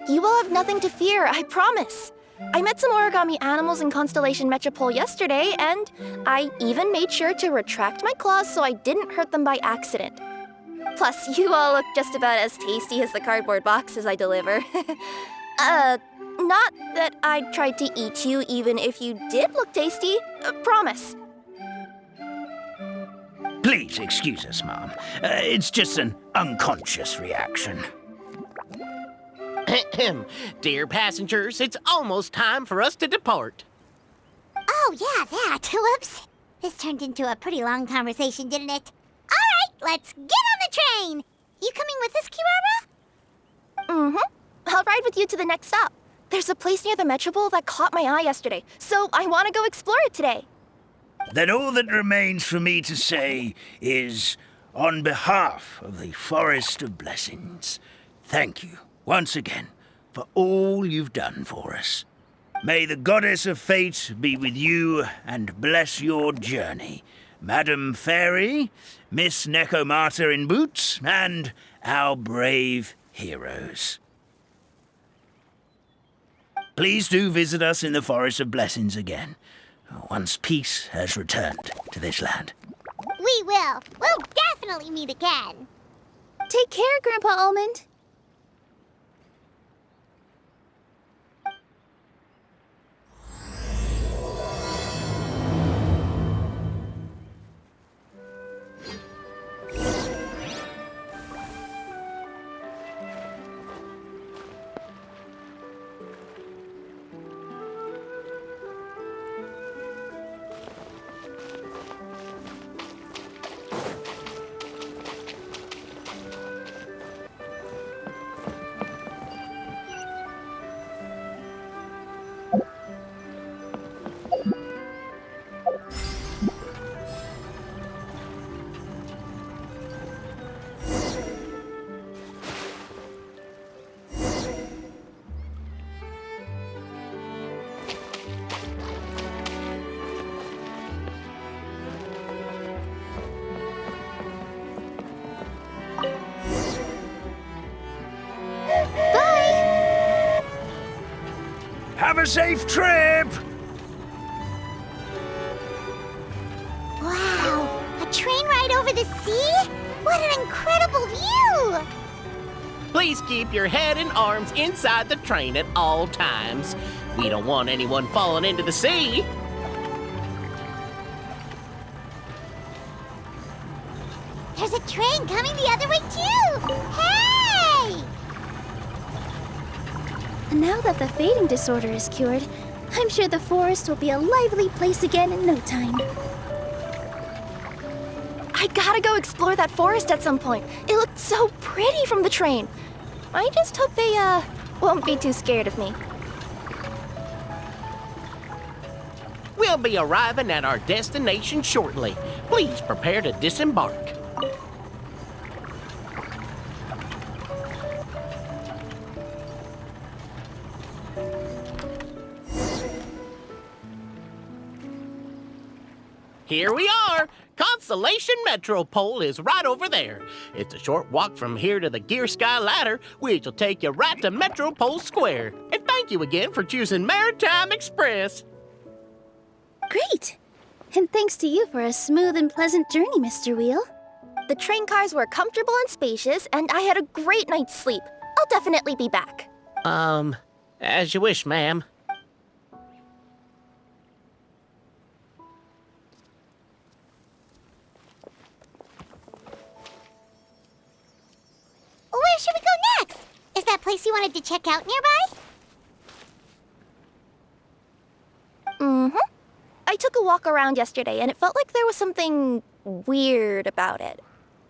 You will have nothing to fear, I promise. I met some origami animals in Constellation Metropole yesterday, and I even made sure to retract my claws so I didn't hurt them by accident. Plus, you all look just about as tasty as the cardboard boxes I deliver. Not that I tried to eat you even if you did look tasty. Promise. Please excuse us, Mom. It's just an unconscious reaction. Dear passengers, it's almost time for us to depart. Oh, yeah, that. Whoops. This turned into a pretty long conversation, didn't it? All right, let's get on the train. You coming with us, Kirara? Mm-hmm. I'll ride with you to the next stop. There's a place near the Metropole that caught my eye yesterday, so I want to go explore it today. Then all that remains for me to say is, on behalf of the Forest of Blessings, thank you once again for all you've done for us. May the Goddess of Fate be with you and bless your journey, Madam Fairy, Miss Nekomata in boots, and our brave heroes. Please do visit us in the Forest of Blessings again, once peace has returned to this land. We will. We'll definitely meet again. Take care, Grandpa Almond. a safe trip! Wow, a train ride over the sea? What an incredible view! Please keep your head and arms inside the train at all times. We don't want anyone falling into the sea. There's a train coming the other way too! Hey! And now that the fading disorder is cured, I'm sure the forest will be a lively place again in no time. I gotta go explore that forest at some point. It looked so pretty from the train. I just hope they, won't be too scared of me. We'll be arriving at our destination shortly. Please prepare to disembark. Here we are! Constellation Metropole is right over there. It's a short walk from here to the Gear Sky Ladder, which will take you right to Metropole Square. And thank you again for choosing Maritime Express. Great! And thanks to you for a smooth and pleasant journey, Mr. Wheel. The train cars were comfortable and spacious, and I had a great night's sleep. I'll definitely be back. As you wish, ma'am. Where should we go next? Is that place you wanted to check out nearby? Mm-hmm. I took a walk around yesterday, and it felt like there was something weird about it.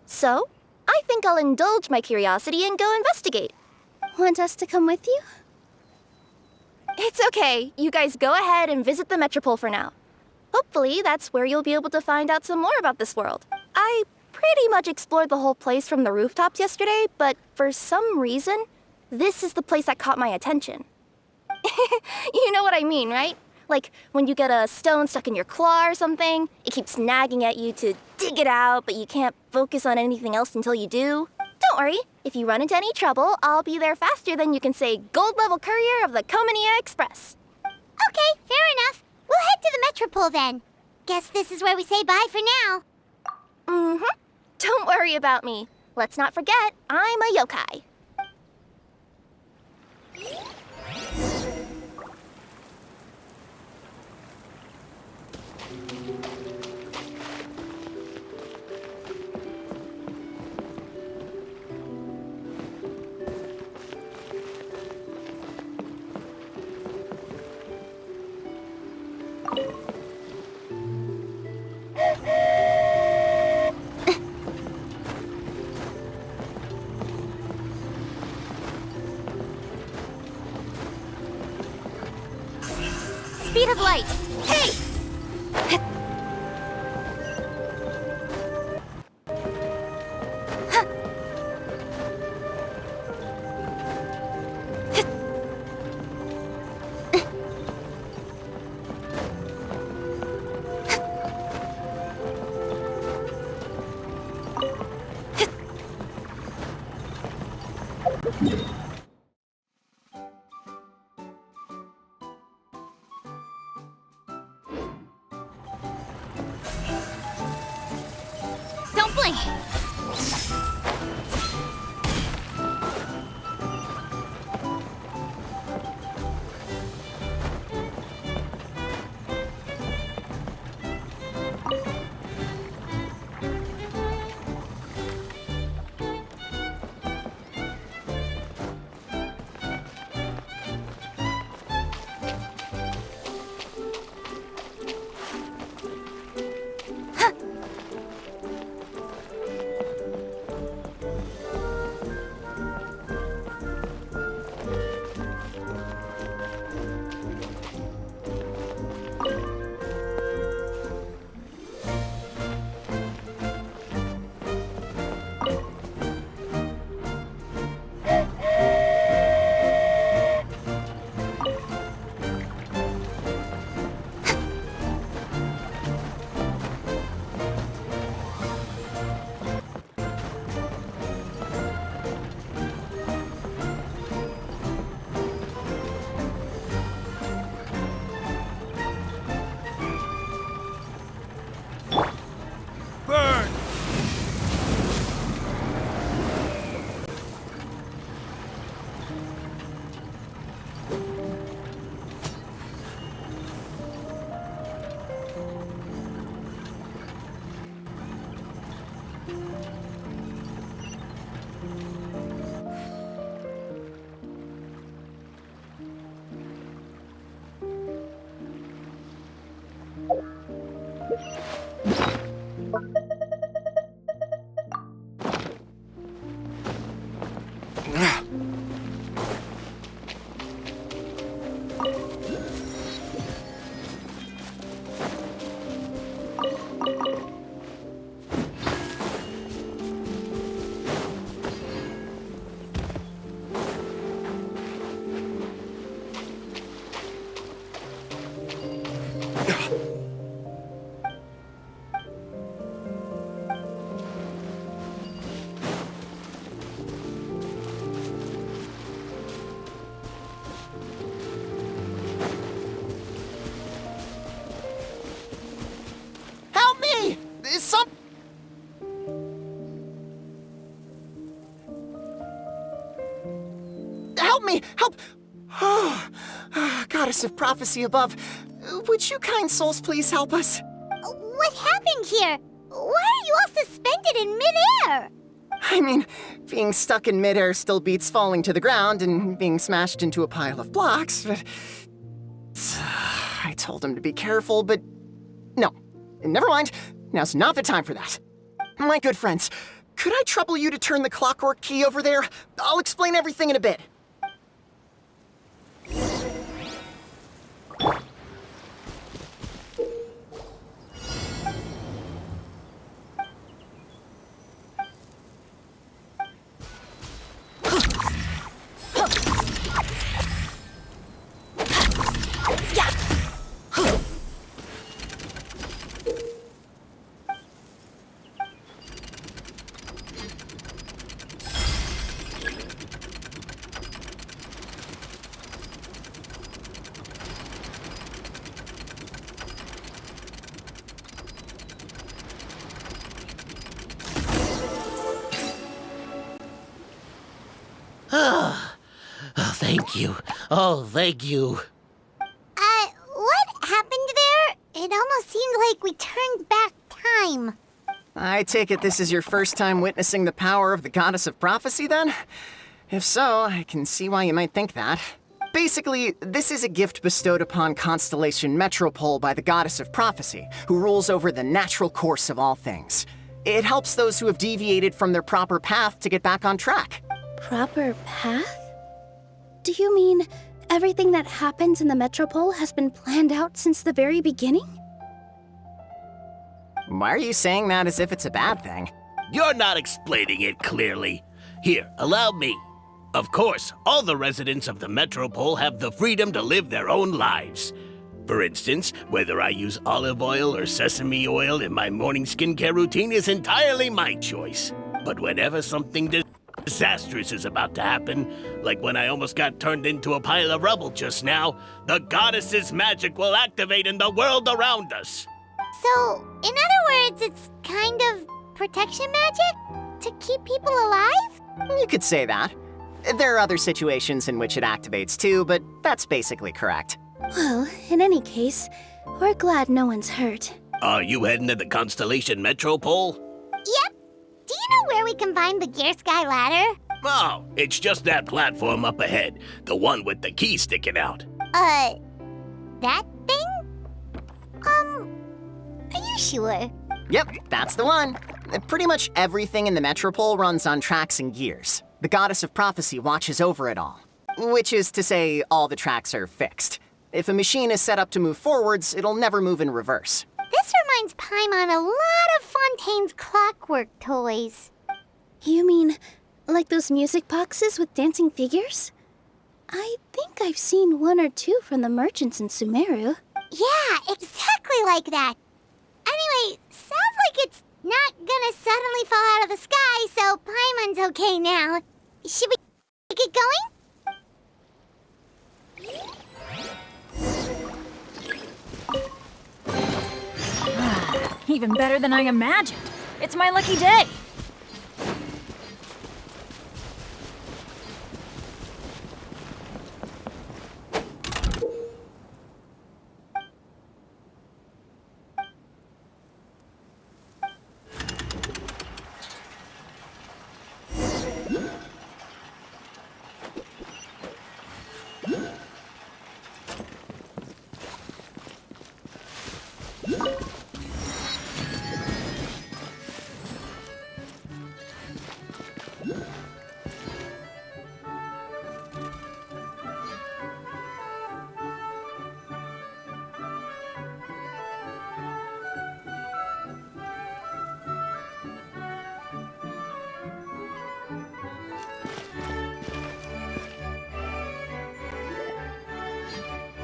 So, I think I'll indulge my curiosity and go investigate. Want us to come with you? It's okay. You guys go ahead and visit the Metropole for now. Hopefully, that's where you'll be able to find out some more about this world. I pretty much explored the whole place from the rooftops yesterday, but for some reason, this is the place that caught my attention. You know what I mean, right? Like when you get a stone stuck in your claw or something, it keeps nagging at you to dig it out, but you can't focus on anything else until you do. Don't worry, if you run into any trouble, I'll be there faster than you can say gold level courier of the Comania Express. Okay, fair enough. We'll head to the Metropole then. Guess this is where we say bye for now. Mm-hmm. Don't worry about me. Let's not forget, I'm a yokai. Speed of light. Hey! Don't blink. help me! Help! Oh, Goddess of Prophecy above, would you kind souls please help us? What happened here? Why are you all suspended in midair? I mean, being stuck in midair still beats falling to the ground and being smashed into a pile of blocks, but... I told him to be careful, but... No, never mind. Now's not the time for that. My good friends, could I trouble you to turn the clockwork key over there? I'll explain everything in a bit. Thank you. Oh, thank you. What happened there? It almost seemed like we turned back time. I take it this is your first time witnessing the power of the Goddess of Prophecy, then? If so, I can see why you might think that. Basically, this is a gift bestowed upon Constellation Metropole by the Goddess of Prophecy, who rules over the natural course of all things. It helps those who have deviated from their proper path to get back on track. Proper path? Do you mean everything that happens in the Metropole has been planned out since the very beginning? Why are you saying that as if it's a bad thing? You're not explaining it clearly. Here, allow me. Of course, all the residents of the Metropole have the freedom to live their own lives. For instance, whether I use olive oil or sesame oil in my morning skincare routine is entirely my choice. But whenever something disastrous is about to happen, like when I almost got turned into a pile of rubble just now, the goddess's magic will activate in the world around us. So, in other words, it's kind of protection magic? To keep people alive? You could say that. There are other situations in which it activates too, but that's basically correct. Well, in any case, we're glad no one's hurt. Are you heading to the Constellation Metropole? Yep. Do you know where we can find the Gear Sky ladder? Oh, it's just that platform up ahead. The one with the key sticking out. That thing? Are you sure? Yep, that's the one. Pretty much everything in the Metropole runs on tracks and gears. The Goddess of Prophecy watches over it all. Which is to say, all the tracks are fixed. If a machine is set up to move forwards, it'll never move in reverse. This reminds Paimon a lot of Fontaine's clockwork toys. You mean, like those music boxes with dancing figures? I think I've seen one or two from the merchants in Sumeru. Yeah, exactly like that. Anyway, sounds like it's not gonna suddenly fall out of the sky, so Paimon's okay now. Should we get going? Even better than I imagined. It's my lucky day.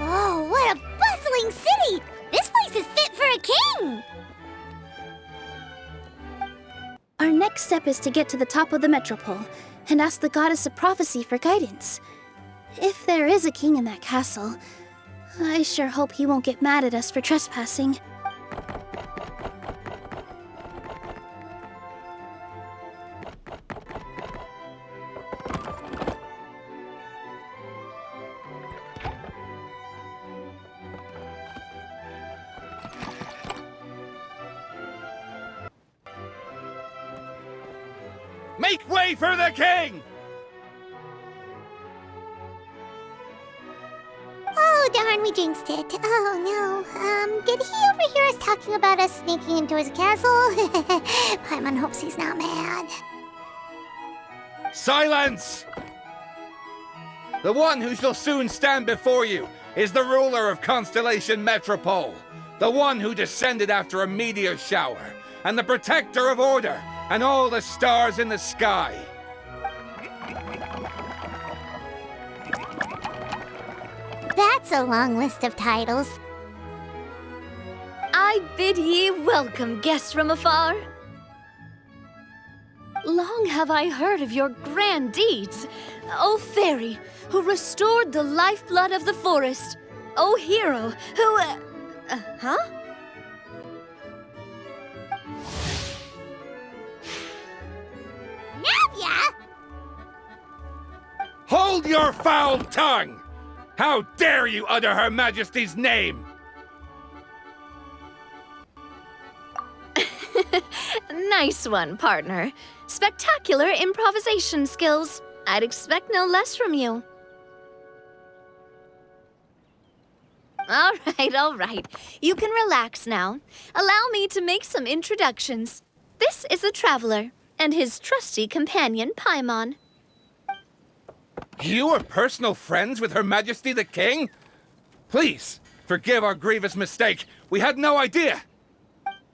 Oh, what a bustling city! This place is fit for a king! Our next step is to get to the top of the Metropole and ask the Goddess of Prophecy for guidance. If there is a king in that castle, I sure hope he won't get mad at us for trespassing. Make way for the king! Oh, darn, we jinxed it. Oh, no. Did he overhear us talking about us sneaking into his castle? Paimon hopes he's not mad. Silence! The one who shall soon stand before you is the ruler of Constellation Metropole, the one who descended after a meteor shower, and the protector of order and all the stars in the sky. That's a long list of titles. I bid ye welcome, guests from afar. Long have I heard of your grand deeds, O fairy, who restored the lifeblood of the forest. O hero, who... huh? Navia! Hold your foul tongue! How dare you utter Her Majesty's name? Nice one, partner. Spectacular improvisation skills. I'd expect no less from you. All right. You can relax now. Allow me to make some introductions. This is a traveler, and his trusty companion, Paimon. You are personal friends with Her Majesty the King? Please, forgive our grievous mistake. We had no idea.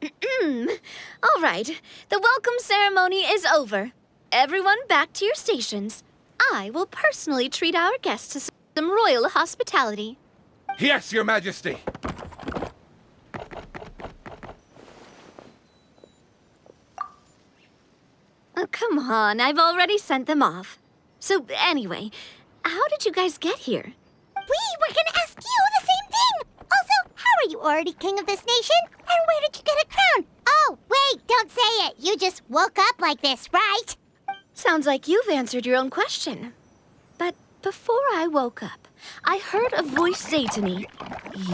All right. The welcome ceremony is over. Everyone back to your stations. I will personally treat our guests to some royal hospitality. Yes, Your Majesty. Oh, come on. I've already sent them off. So, anyway, how did you guys get here? We were gonna ask you the same thing! Also, how are you already king of this nation? And where did you get a crown? Oh, wait, don't say it. You just woke up like this, right? Sounds like you've answered your own question. But before I woke up, I heard a voice say to me,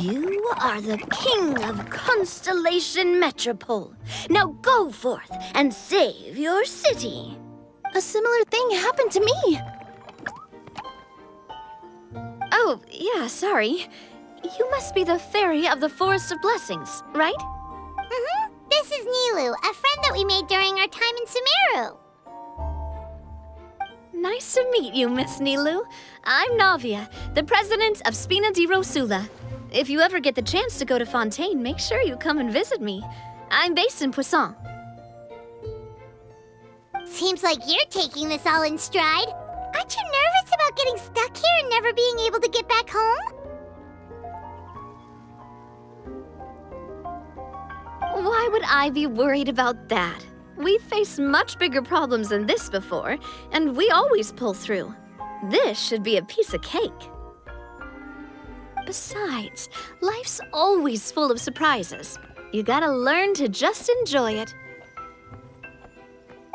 "You are the king of Constellation Metropole. Now go forth and save your city." A similar thing happened to me. Oh, yeah, sorry. You must be the fairy of the Forest of Blessings, right? Mm-hmm. This is Nilu, a friend that we made during our time in Sumeru. Nice to meet you, Miss Nilu. I'm Navia, the president of Spina di Rosula. If you ever get the chance to go to Fontaine, make sure you come and visit me. I'm based in Poisson. Seems like you're taking this all in stride. Aren't you nervous about getting stuck here and never being able to get back home? Why would I be worried about that? We've faced much bigger problems than this before, and we always pull through. This should be a piece of cake. Besides, life's always full of surprises. You gotta learn to just enjoy it.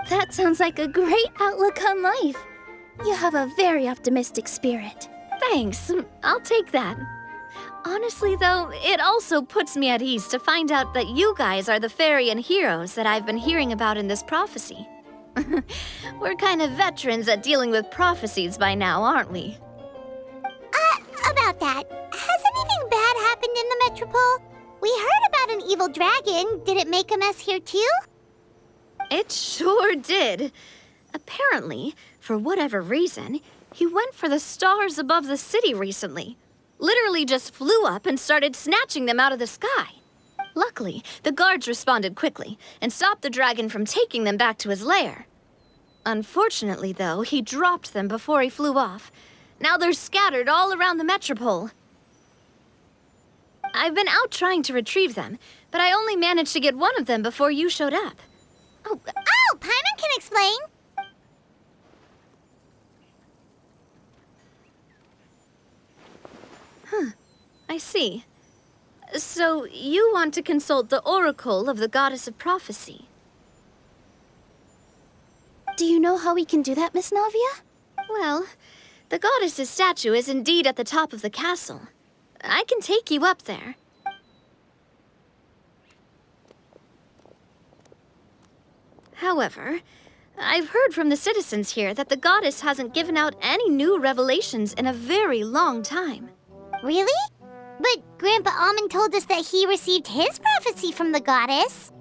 That sounds like a great outlook on life. You have a very optimistic spirit. Thanks, I'll take that. Honestly, though, it also puts me at ease to find out that you guys are the fairy and heroes that I've been hearing about in this prophecy. We're kind of veterans at dealing with prophecies by now, aren't we? About that, has anything bad happened in the Metropole? We heard about an evil dragon. Did it make a mess here too? It sure did. Apparently, for whatever reason, he went for the stars above the city recently. Literally just flew up and started snatching them out of the sky. Luckily, the guards responded quickly and stopped the dragon from taking them back to his lair. Unfortunately, though, he dropped them before he flew off. Now they're scattered all around the Metropole. I've been out trying to retrieve them, but I only managed to get one of them before you showed up. Oh, Paimon can explain. I see. So you want to consult the oracle of the goddess of prophecy? Do you know how we can do that, Miss Navia? Well, the goddess's statue is indeed at the top of the castle. I can take you up there. However, I've heard from the citizens here that the goddess hasn't given out any new revelations in a very long time. Really? But Grandpa Almond told us that he received his prophecy from the goddess.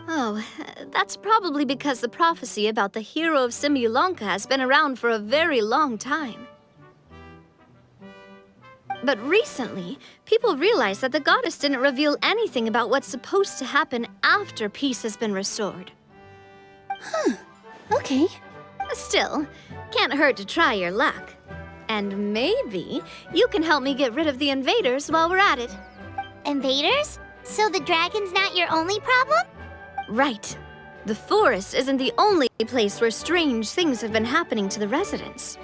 Oh, that's probably because the prophecy about the hero of SIMULANKA has been around for a very long time. But recently, people realized that the goddess didn't reveal anything about what's supposed to happen after peace has been restored. Huh. Okay. Still, can't hurt to try your luck. And maybe you can help me get rid of the invaders while we're at it. Invaders? So the dragon's not your only problem? Right. The forest isn't the only place where strange things have been happening to the residents.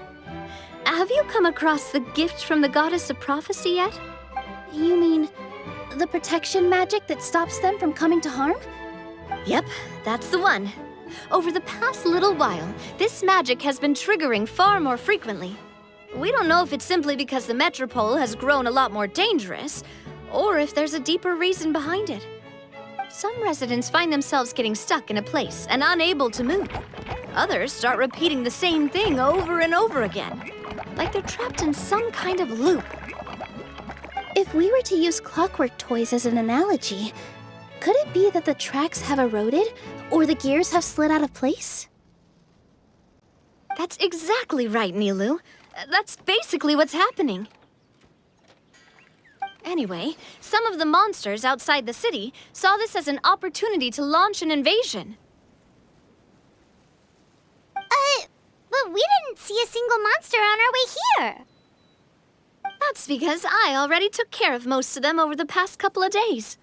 Have you come across the gift from the goddess of prophecy yet? You mean the protection magic that stops them from coming to harm? Yep, that's the one. Over the past little while, this magic has been triggering far more frequently. We don't know if it's simply because the metropole has grown a lot more dangerous, or if there's a deeper reason behind it. Some residents find themselves getting stuck in a place and unable to move. Others start repeating the same thing over and over again, like they're trapped in some kind of loop. If we were to use clockwork toys as an analogy, could it be that the tracks have eroded or the gears have slid out of place? That's exactly right, Nilu. That's basically what's happening. Anyway, some of the monsters outside the city saw this as an opportunity to launch an invasion. But we didn't see a single monster on our way here. That's because I already took care of most of them over the past couple of days.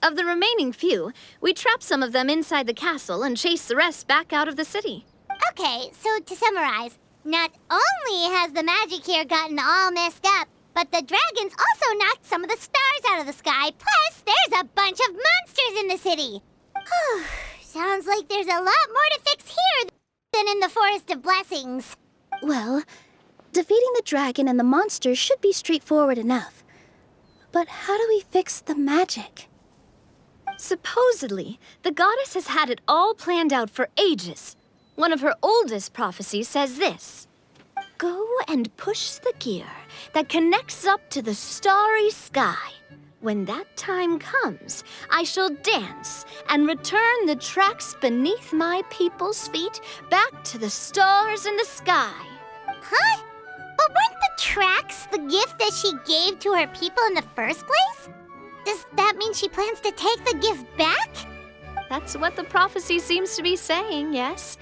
Of the remaining few, we trapped some of them inside the castle and chased the rest back out of the city. Okay, so to summarize, not only has the magic here gotten all messed up, but the dragons also knocked some of the stars out of the sky, plus there's a bunch of monsters in the city. Sounds like there's a lot more to fix here than in the Forest of Blessings. Well, defeating the dragon and the monsters should be straightforward enough. But how do we fix the magic? Supposedly, the goddess has had it all planned out for ages. One of her oldest prophecies says this: "Go and push the gear that connects up to the starry sky. When that time comes, I shall dance and return the tracks beneath my people's feet back to the stars in the sky." Huh? But weren't the tracks the gift that she gave to her people in the first place? Does that mean she plans to take the gift back? That's what the prophecy seems to be saying, yes.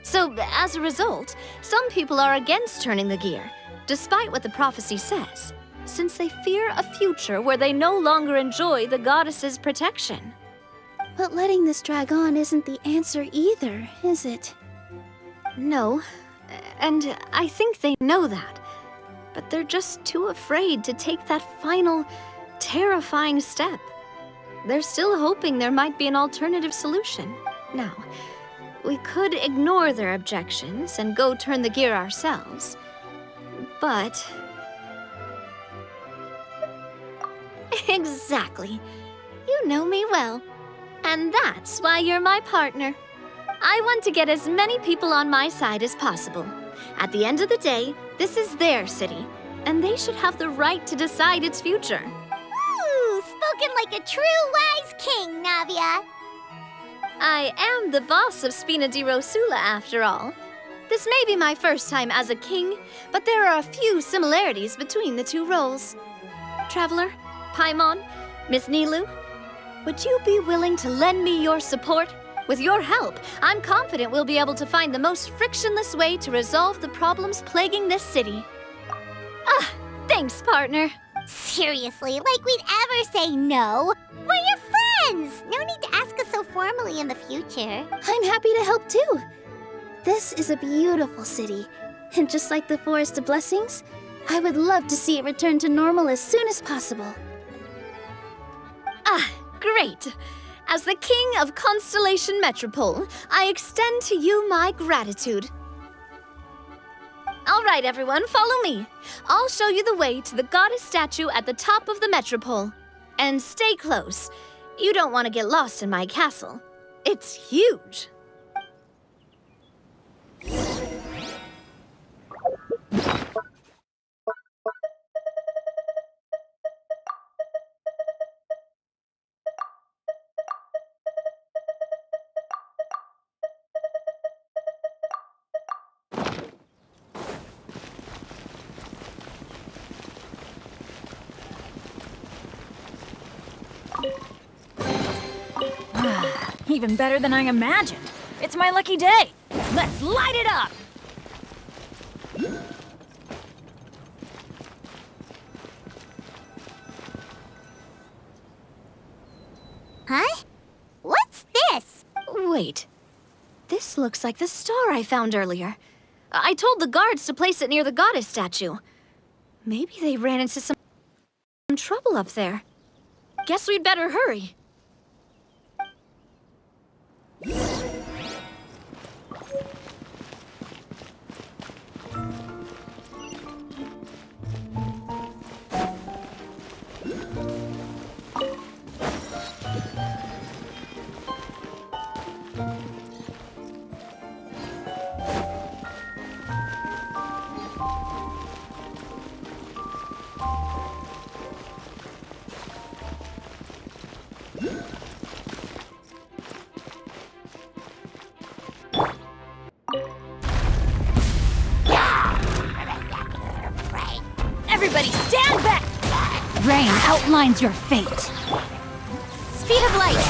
So, as a result, some people are against turning the gear, despite what the prophecy says, since they fear a future where they no longer enjoy the goddess's protection. But letting this drag on isn't the answer either, is it? No, and I think they know that. But they're just too afraid to take that final, terrifying step. They're still hoping there might be an alternative solution. Now, we could ignore their objections and go turn the gear ourselves. But... Exactly. You know me well. And that's why you're my partner. I want to get as many people on my side as possible. At the end of the day, this is their city, and they should have the right to decide its future. Ooh, spoken like a true wise king, Navia. I am the boss of Spina di Rosula, after all. This may be my first time as a king, but there are a few similarities between the two roles. Traveler, Paimon, Miss Nilu, would you be willing to lend me your support? With your help, I'm confident we'll be able to find the most frictionless way to resolve the problems plaguing this city. Thanks, partner. Seriously, like we'd ever say no. We're your friends. No need to ask us so formally in the future. I'm happy to help too. This is a beautiful city, and just like the Forest of Blessings, I would love to see it return to normal as soon as possible. Great. As the King of Constellation Metropole, I extend to you my gratitude. All right, everyone, follow me. I'll show you the way to the goddess statue at the top of the Metropole. And stay close. You don't want to get lost in my castle. It's huge. even better than I imagined. It's my lucky day. Let's light it up! Huh? What's this? Wait. This looks like the star I found earlier. I told the guards to place it near the goddess statue. Maybe they ran into some trouble up there. Guess we'd better hurry. Everybody stand back! Rain outlines your fate. Speed of light.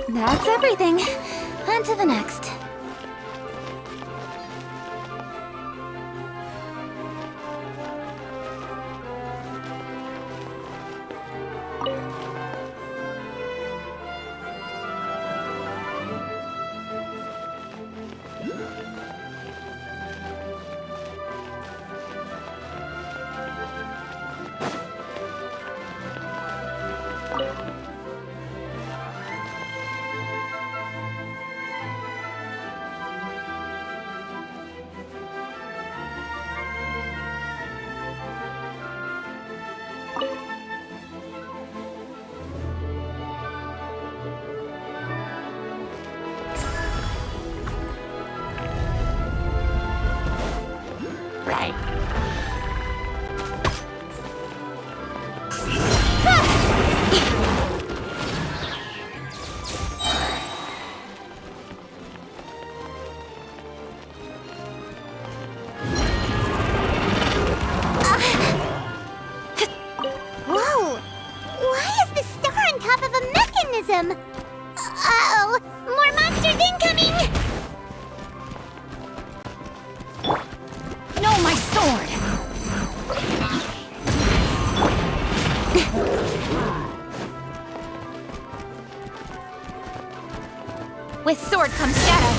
That's everything. On to the next. Whoa! Why is the star on top of a mechanism? Uh-oh! More monsters incoming! No, my sword! With sword comes shadow.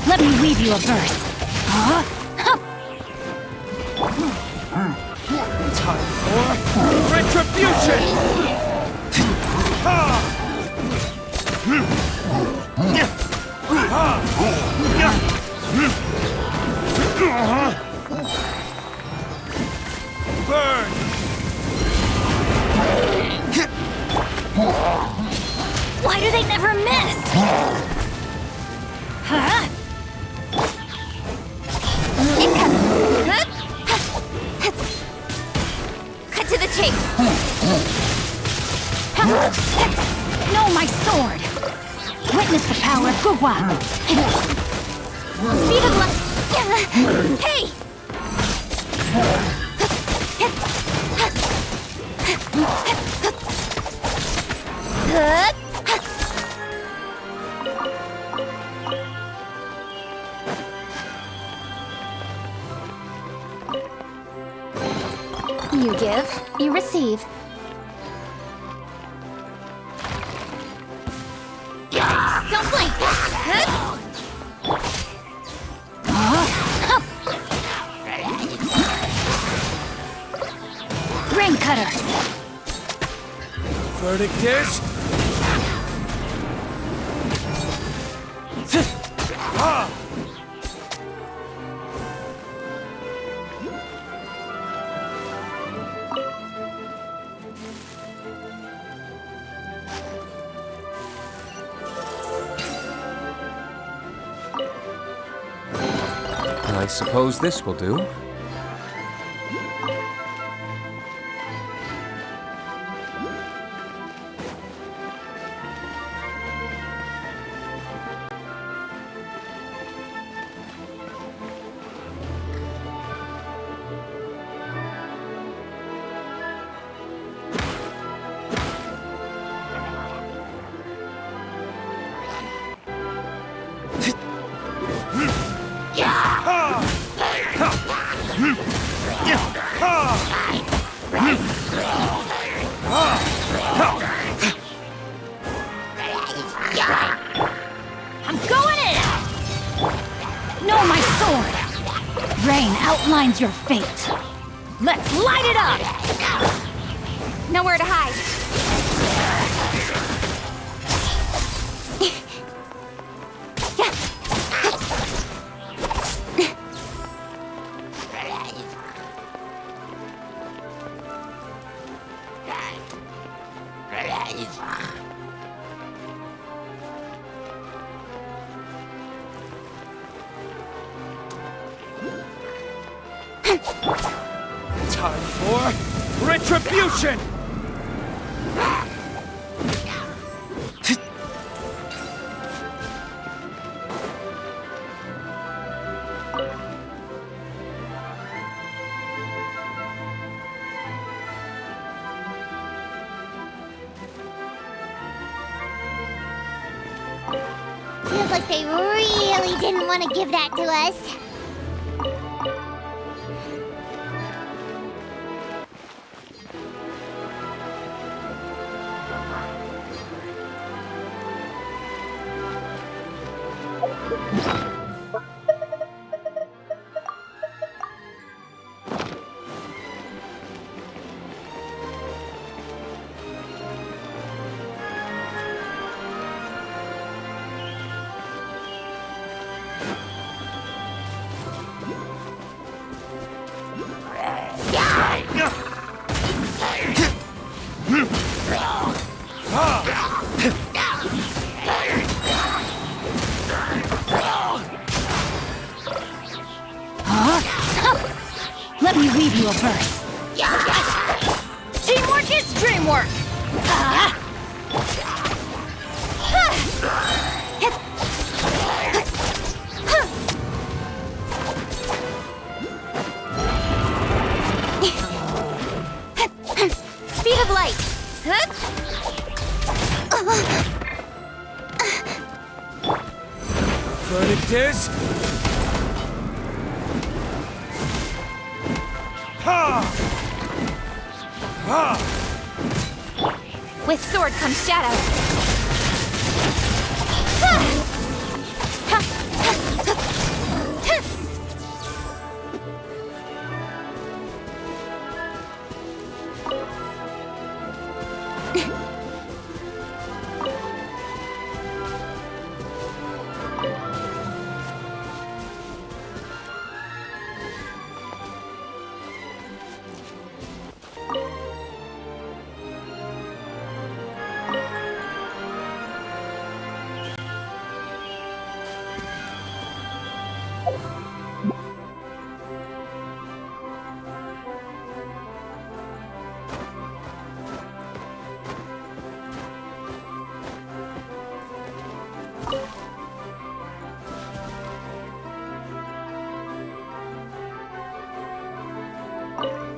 Let me weave you a verse. Time for retribution! Burn! Why do they never miss? Huh? Cut to the chase. No, my sword! Witness the power of Gugwa! Speed of light. Hey! You give, you receive. Don't blink! Ring cutter! Verdict is... I suppose this will do. I'm going in! No, my sword! Rain outlines your fate. Let's light it up! Nowhere to hide. Time for retribution! Feels like they really didn't want to give that to us. Let me weave you a verse. Teamwork is dreamwork! Speed of light. Verdict is... With sword comes shadow.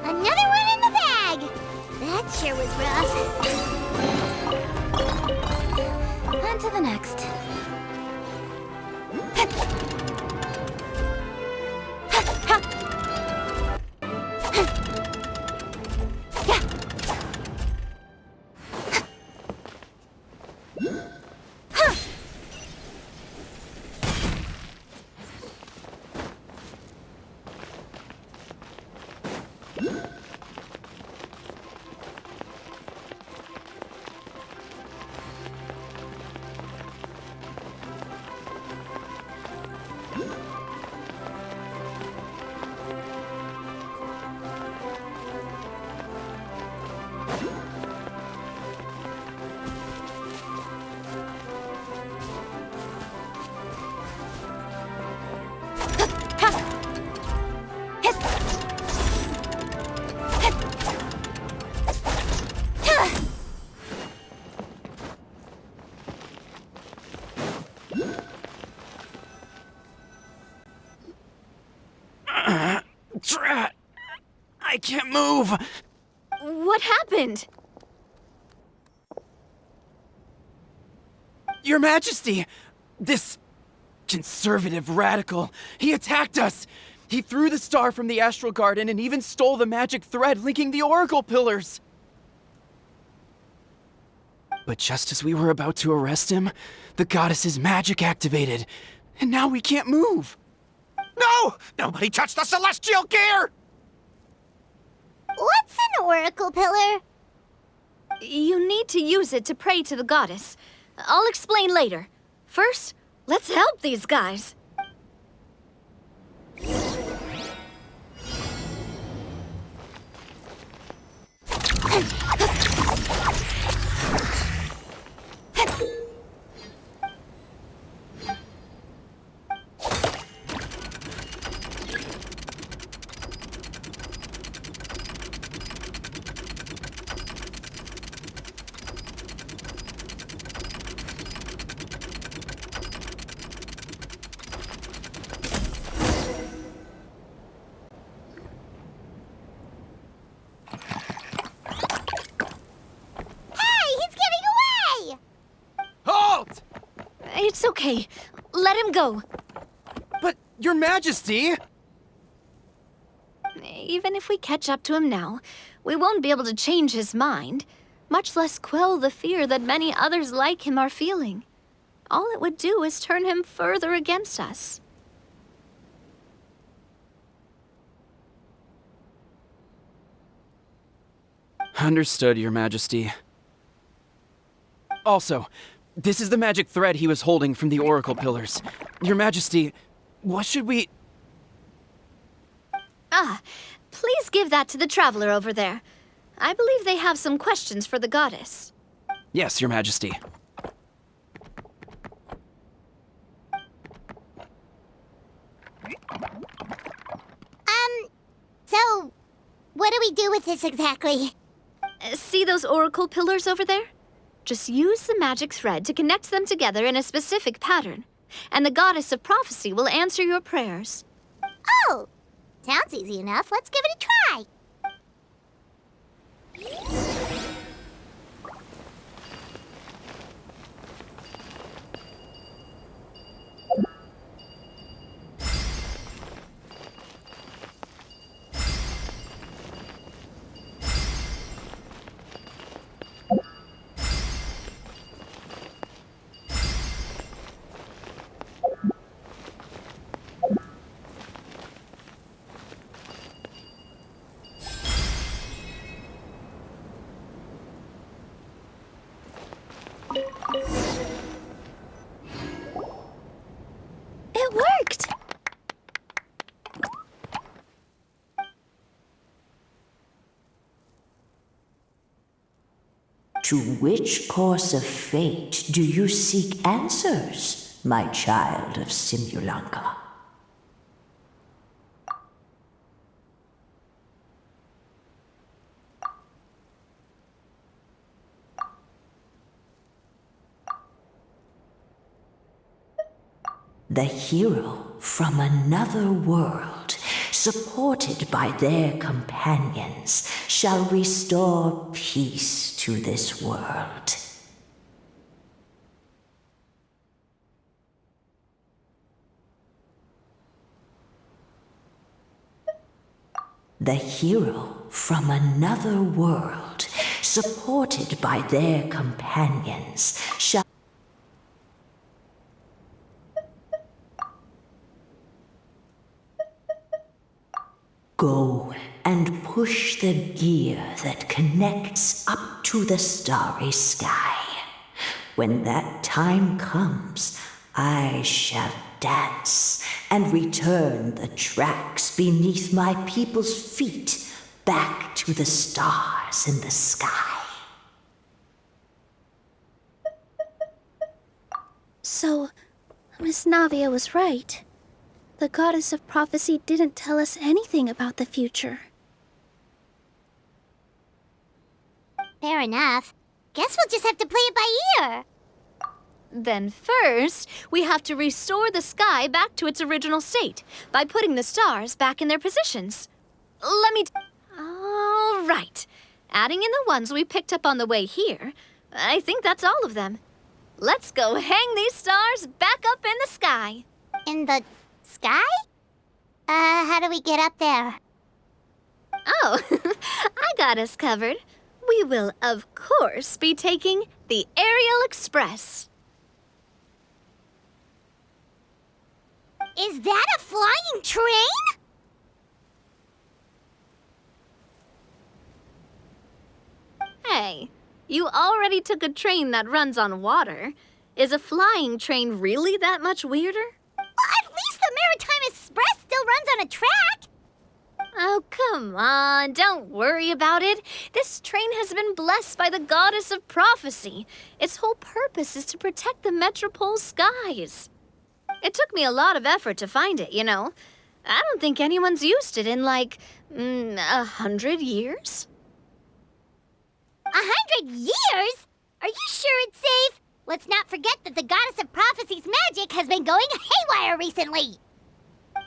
Another one in the bag! That sure was rough. On to the next. Drat! I can't move! What happened? Your Majesty! This Conservative radical. He attacked us! He threw the star from the Astral Garden and even stole the magic thread linking the Oracle Pillars! But just as we were about to arrest him, the goddess's magic activated, and now we can't move! No! Nobody touched the celestial gear! What's an Oracle Pillar? You need to use it to pray to the goddess. I'll explain later. First, let's help these guys. It's okay. Let him go. But, Your Majesty! Even if we catch up to him now, we won't be able to change his mind, much less quell the fear that many others like him are feeling. All it would do is turn him further against us. Understood, Your Majesty. Also, this is the magic thread he was holding from the Oracle Pillars. Your Majesty, what should we... Please give that to the traveler over there. I believe they have some questions for the goddess. Yes, Your Majesty. So, what do we do with this exactly? See those Oracle Pillars over there? Just use the magic thread to connect them together in a specific pattern, and the goddess of prophecy will answer your prayers. Oh! Sounds easy enough. Let's give it a try. It worked! To which course of fate do you seek answers, my child of Simulanka? The hero from another world, supported by their companions, shall restore peace to this world. The hero from another world, supported by their companions, shall go and push the gear that connects up to the starry sky. When that time comes, I shall dance and return the tracks beneath my people's feet back to the stars in the sky. So, Miss Navia was right. The goddess of prophecy didn't tell us anything about the future. Fair enough. Guess we'll just have to play it by ear. Then first, we have to restore the sky back to its original state by putting the stars back in their positions. Let me... All right. Adding in the ones we picked up on the way here, I think that's all of them. Let's go hang these stars back up in the sky. In the sky? How do we get up there? Oh, I got us covered. We will, of course, be taking the Aerial Express. Is that a flying train? Hey, you already took a train that runs on water. Is a flying train really that much weirder? Well, at least the Maritime Express still runs on a track. Oh, come on, don't worry about it. This train has been blessed by the goddess of prophecy. Its whole purpose is to protect the Metropole skies. It took me a lot of effort to find it, you know. I don't think anyone's used it in, like, 100 years. 100 years? Are you sure it's safe? Let's not forget that the goddess of prophecy's magic has been going haywire recently.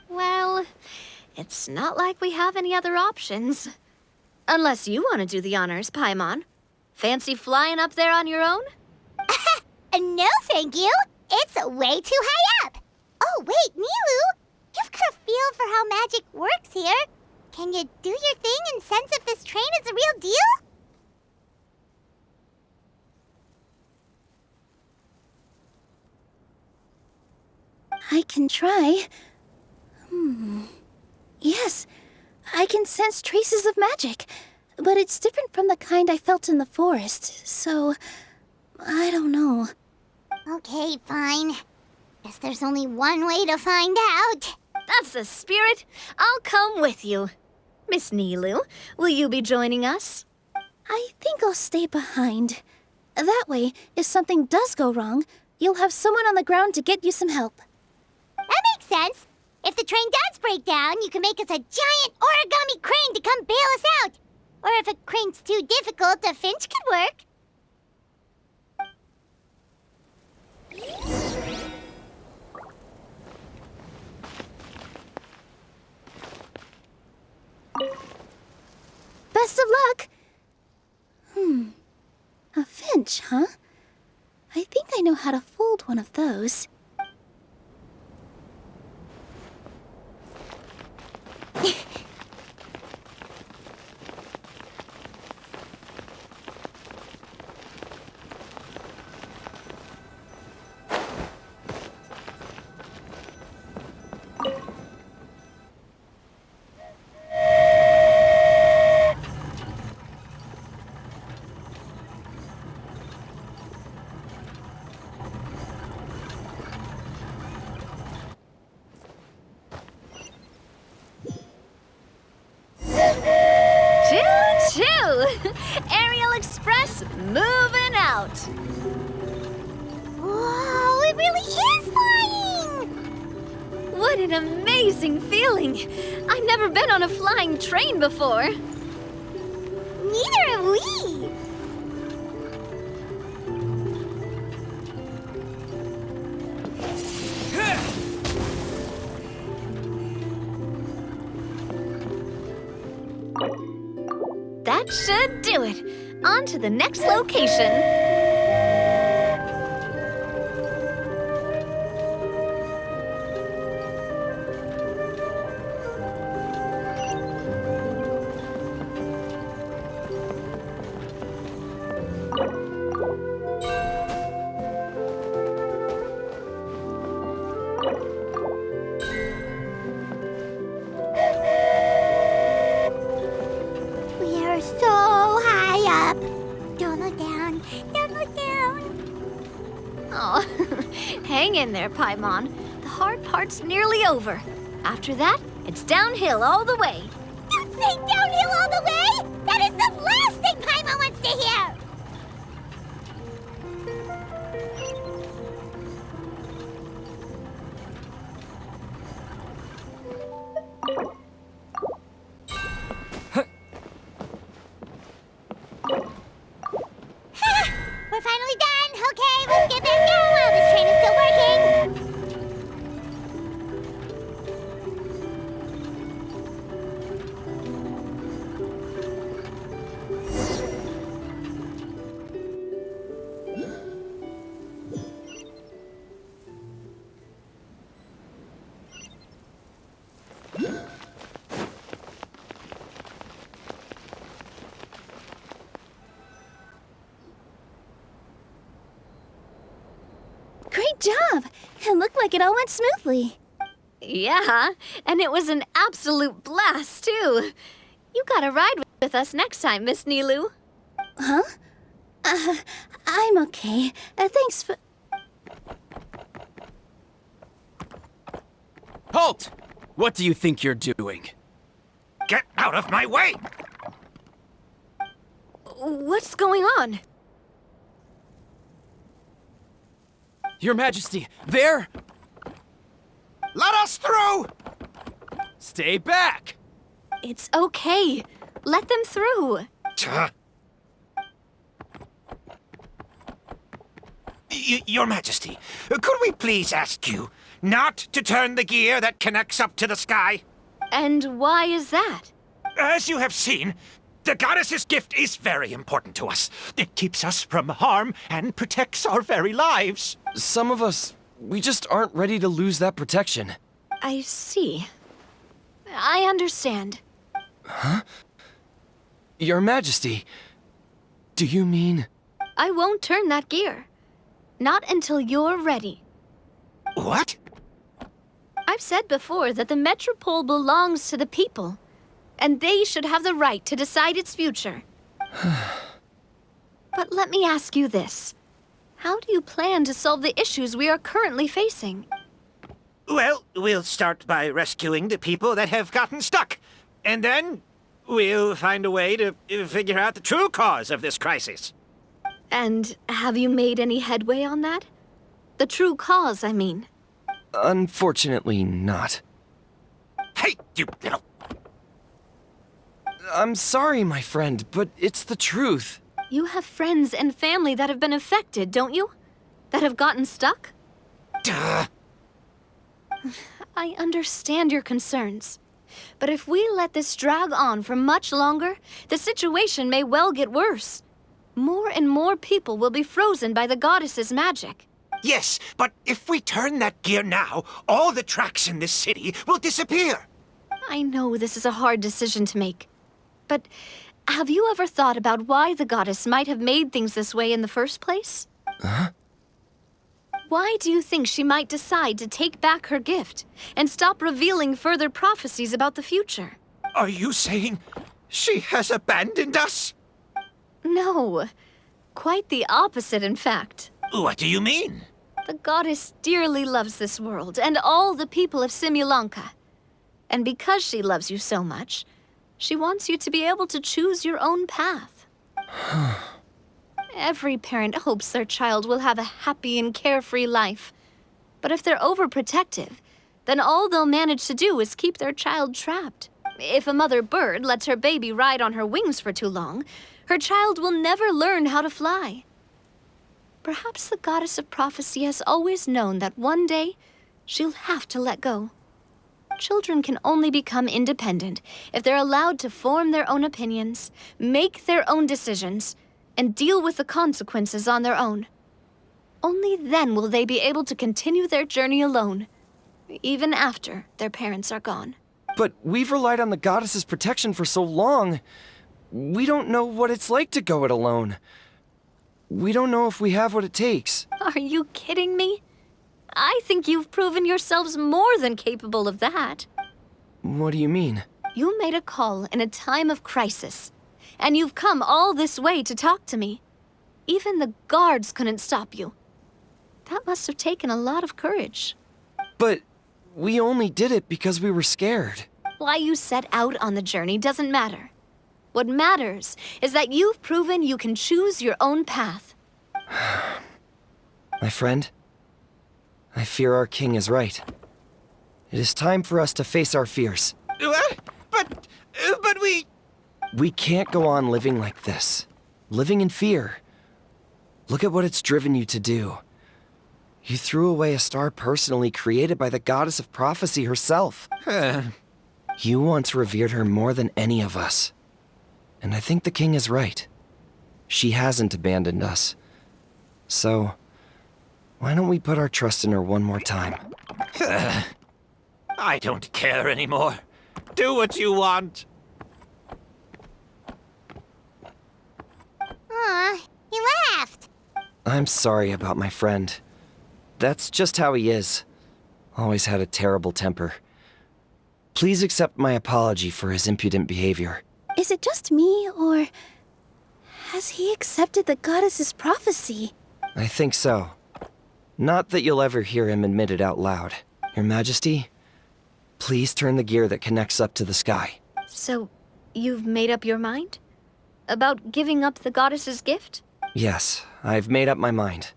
Well, it's not like we have any other options. Unless you want to do the honors, Paimon. Fancy flying up there on your own? No, thank you. It's way too high up. Oh, wait, Nilu. You've got a feel for how magic works here. Can you do your thing and sense if this train is a real deal? I can try. Yes, I can sense traces of magic, but it's different from the kind I felt in the forest, so I don't know. Okay, fine. Guess there's only one way to find out. That's the spirit. I'll come with you. Miss Nilu, will you be joining us? I think I'll stay behind. That way, if something does go wrong, you'll have someone on the ground to get you some help. That makes sense. If the train does break down, you can make us a giant origami crane to come bail us out. Or if a crane's too difficult, a finch could work. Best of luck! A finch, huh? I think I know how to fold one of those. Aerial Express moving out. Whoa, it really is flying! What an amazing feeling. I've never been on a flying train before. Neither have we. That should do it. On to the next location. We are so high up. Don't look down. Don't look down. Oh, hang in there, Paimon. The hard part's nearly over. After that, it's downhill all the way. Don't say downhill all the way! That is the last thing Paimon wants to hear! We're finally done! Okay, let's get back down while this train is still working! Good job! It looked like it all went smoothly. Yeah, and it was an absolute blast, too. You gotta ride with us next time, Miss Nilu. Huh? I'm okay. Thanks for... Halt! What do you think you're doing? Get out of my way! What's going on? Your Majesty, there! Let us through! Stay back! It's okay. Let them through. Your Majesty, could we please ask you not to turn the gear that connects up to the sky? And why is that? As you have seen, the goddess's gift is very important to us. It keeps us from harm and protects our very lives. Some of us, we just aren't ready to lose that protection. I see. I understand. Huh? Your Majesty, do you mean... I won't turn that gear. Not until you're ready. What? I've said before that the Metropole belongs to the people, and they should have the right to decide its future. But let me ask you this. How do you plan to solve the issues we are currently facing? Well, we'll start by rescuing the people that have gotten stuck. And then we'll find a way to figure out the true cause of this crisis. And have you made any headway on that? The true cause, I mean. Unfortunately not. Hey, you little... I'm sorry, my friend, but it's the truth. You have friends and family that have been affected, don't you? That have gotten stuck? Duh. I understand your concerns. But if we let this drag on for much longer, the situation may well get worse. More and more people will be frozen by the goddess's magic. Yes, but if we turn that gear now, all the tracks in this city will disappear. I know this is a hard decision to make. But have you ever thought about why the goddess might have made things this way in the first place? Huh? Why do you think she might decide to take back her gift and stop revealing further prophecies about the future? Are you saying she has abandoned us? No. Quite the opposite, in fact. What do you mean? The goddess dearly loves this world and all the people of SIMULANKA. And because she loves you so much, she wants you to be able to choose your own path. Every parent hopes their child will have a happy and carefree life. But if they're overprotective, then all they'll manage to do is keep their child trapped. If a mother bird lets her baby ride on her wings for too long, her child will never learn how to fly. Perhaps the goddess of prophecy has always known that one day she'll have to let go. Children can only become independent if they're allowed to form their own opinions, make their own decisions, and deal with the consequences on their own. Only then will they be able to continue their journey alone, even after their parents are gone. But we've relied on the goddess's protection for so long. We don't know what it's like to go it alone. We don't know if we have what it takes. Are you kidding me? I think you've proven yourselves more than capable of that. What do you mean? You made a call in a time of crisis, and you've come all this way to talk to me. Even the guards couldn't stop you. That must have taken a lot of courage. But we only did it because we were scared. Why you set out on the journey doesn't matter. What matters is that you've proven you can choose your own path. My friend, I fear our king is right. It is time for us to face our fears. What? But we... We can't go on living like this. Living in fear. Look at what it's driven you to do. You threw away a star personally created by the goddess of prophecy herself. You once revered her more than any of us. And I think the king is right. She hasn't abandoned us. So, why don't we put our trust in her one more time? I don't care anymore. Do what you want. Aw, he laughed. I'm sorry about my friend. That's just how he is. Always had a terrible temper. Please accept my apology for his impudent behavior. Is it just me, or has he accepted the goddess's prophecy? I think so. Not that you'll ever hear him admit it out loud. Your Majesty, please turn the gear that connects up to the sky. So, you've made up your mind? About giving up the goddess's gift? Yes, I've made up my mind.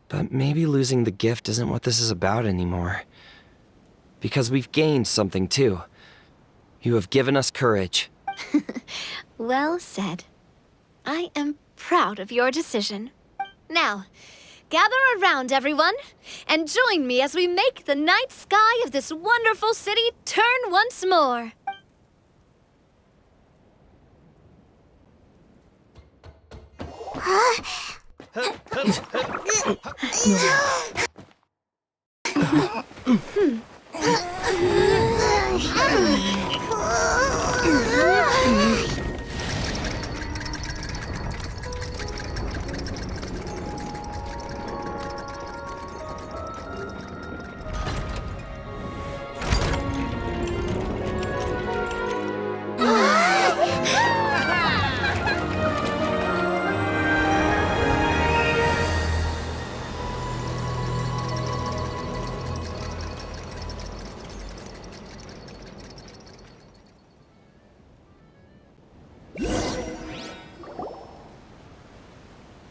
But maybe losing the gift isn't what this is about anymore. Because we've gained something too. You have given us courage. Well said. I am proud of your decision. Now, gather around, everyone, and join me as we make the night sky of this wonderful city turn once more.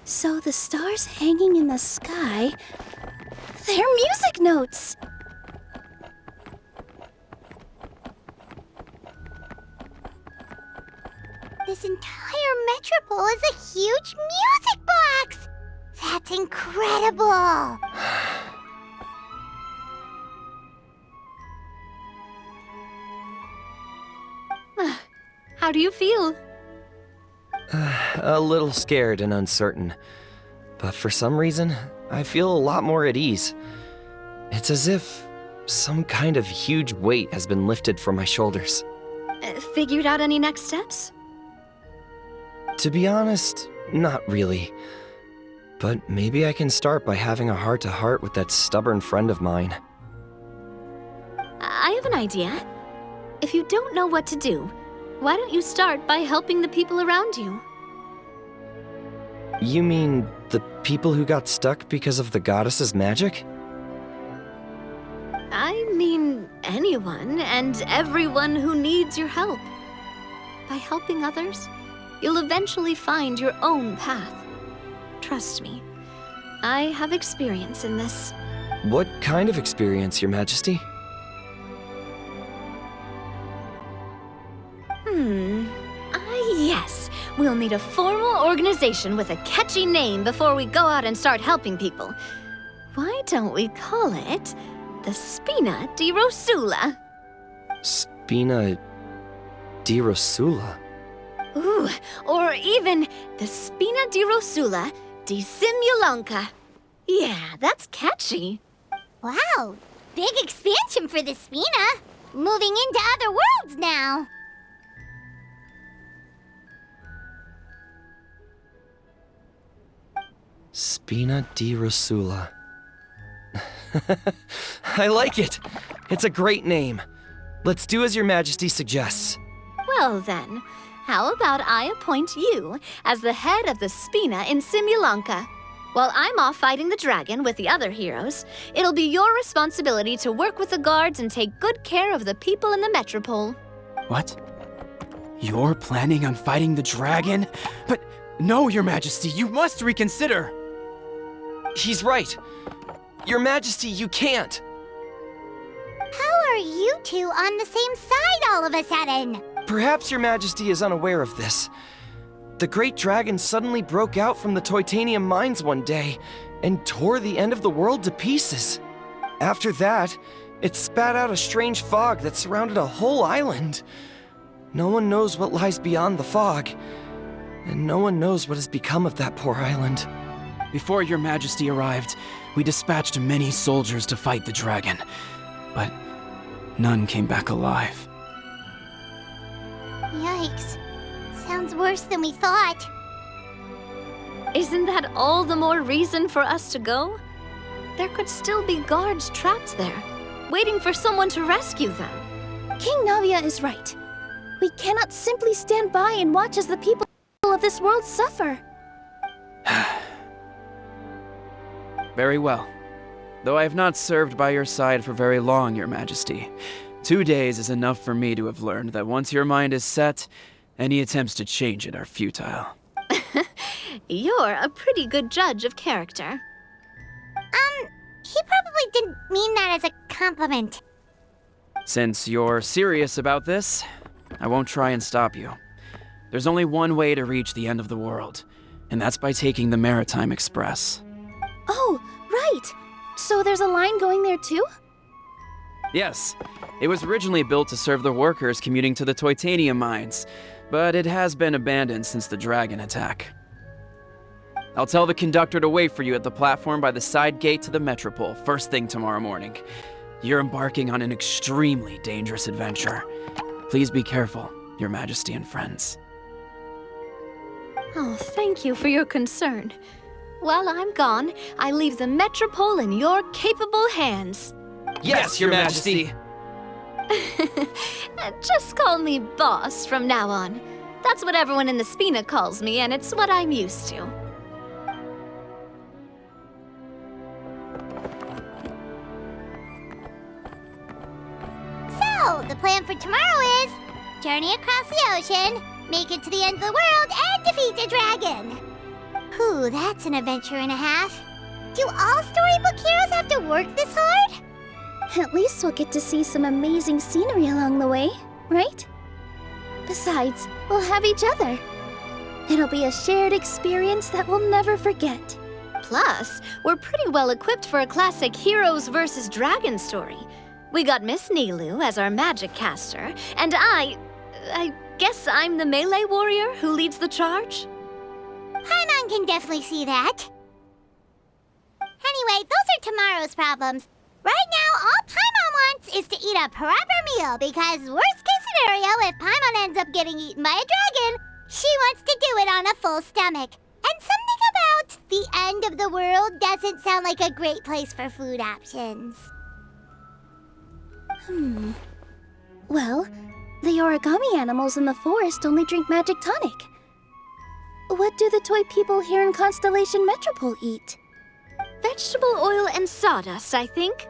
So the stars hanging in the sky, they're music notes! This entire metropole is a huge music box! That's incredible! How do you feel? A little scared and uncertain. But for some reason, I feel a lot more at ease. It's as if some kind of huge weight has been lifted from my shoulders. Figured out any next steps? To be honest, not really. But maybe I can start by having a heart-to-heart with that stubborn friend of mine. I have an idea. If you don't know what to do, why don't you start by helping the people around you? You mean the people who got stuck because of the goddess's magic? I mean anyone and everyone who needs your help. By helping others, you'll eventually find your own path. Trust me, I have experience in this. What kind of experience, Your Majesty? Yes. We'll need a formal organization with a catchy name before we go out and start helping people. Why don't we call it the Spina di Rosula? Spina di Rosula? Ooh, or even the Spina di Rosula di SIMULANKA. Yeah, that's catchy. Wow, big expansion for the Spina. Moving into other worlds now. Spina di Rosula. I like it. It's a great name. Let's do as Your Majesty suggests. Well then, how about I appoint you as the head of the Spina in SIMULANKA? While I'm off fighting the dragon with the other heroes, it'll be your responsibility to work with the guards and take good care of the people in the metropole. What? You're planning on fighting the dragon? But no, Your Majesty, you must reconsider. He's right. Your Majesty, you can't. How are you two on the same side all of a sudden? Perhaps Your Majesty is unaware of this. The great dragon suddenly broke out from the Titanium mines one day and tore the end of the world to pieces. After that, it spat out a strange fog that surrounded a whole island. No one knows what lies beyond the fog, and no one knows what has become of that poor island. Before Your Majesty arrived, we dispatched many soldiers to fight the dragon, but none came back alive. Yikes. Sounds worse than we thought. Isn't that all the more reason for us to go? there could still be guards trapped there, waiting for someone to rescue them. King Navia is right. We cannot simply stand by and watch as the people of this world suffer. Very well. Though I have not served by your side for very long, Your Majesty. 2 days is enough for me to have learned that once your mind is set, any attempts to change it are futile. You're a pretty good judge of character. He probably didn't mean that as a compliment. Since you're serious about this, I won't try and stop you. There's only one way to reach the end of the world, and that's by taking the Maritime Express. Oh, right! So there's a line going there too? Yes, it was originally built to serve the workers commuting to the Titanium mines, but it has been abandoned since the dragon attack. I'll tell the conductor to wait for you at the platform by the side gate to the Metropole first thing tomorrow morning. You're embarking on an extremely dangerous adventure. Please be careful, Your Majesty and friends. Oh, thank you for your concern. While I'm gone, I leave the Metropole in your capable hands. Yes, Your Majesty! Just call me boss from now on. That's what everyone in the Spina calls me, and it's what I'm used to. So, the plan for tomorrow is journey across the ocean, make it to the end of the world, and defeat a dragon. Ooh, that's an adventure and a half. Do all storybook heroes have to work this hard? At least we'll get to see some amazing scenery along the way, right? Besides, we'll have each other. It'll be a shared experience that we'll never forget. Plus, we're pretty well equipped for a classic heroes versus dragon story. We got Miss Nilu as our magic caster, and I guess I'm the melee warrior who leads the charge? Paimon can definitely see that. Anyway, those are tomorrow's problems. Right now, all Paimon wants is to eat a proper meal, because worst case scenario, if Paimon ends up getting eaten by a dragon, she wants to do it on a full stomach. And something about the end of the world doesn't sound like a great place for food options. Well, the origami animals in the forest only drink magic tonic. What do the toy people here in Constellation Metropole eat? Vegetable oil and sawdust, I think.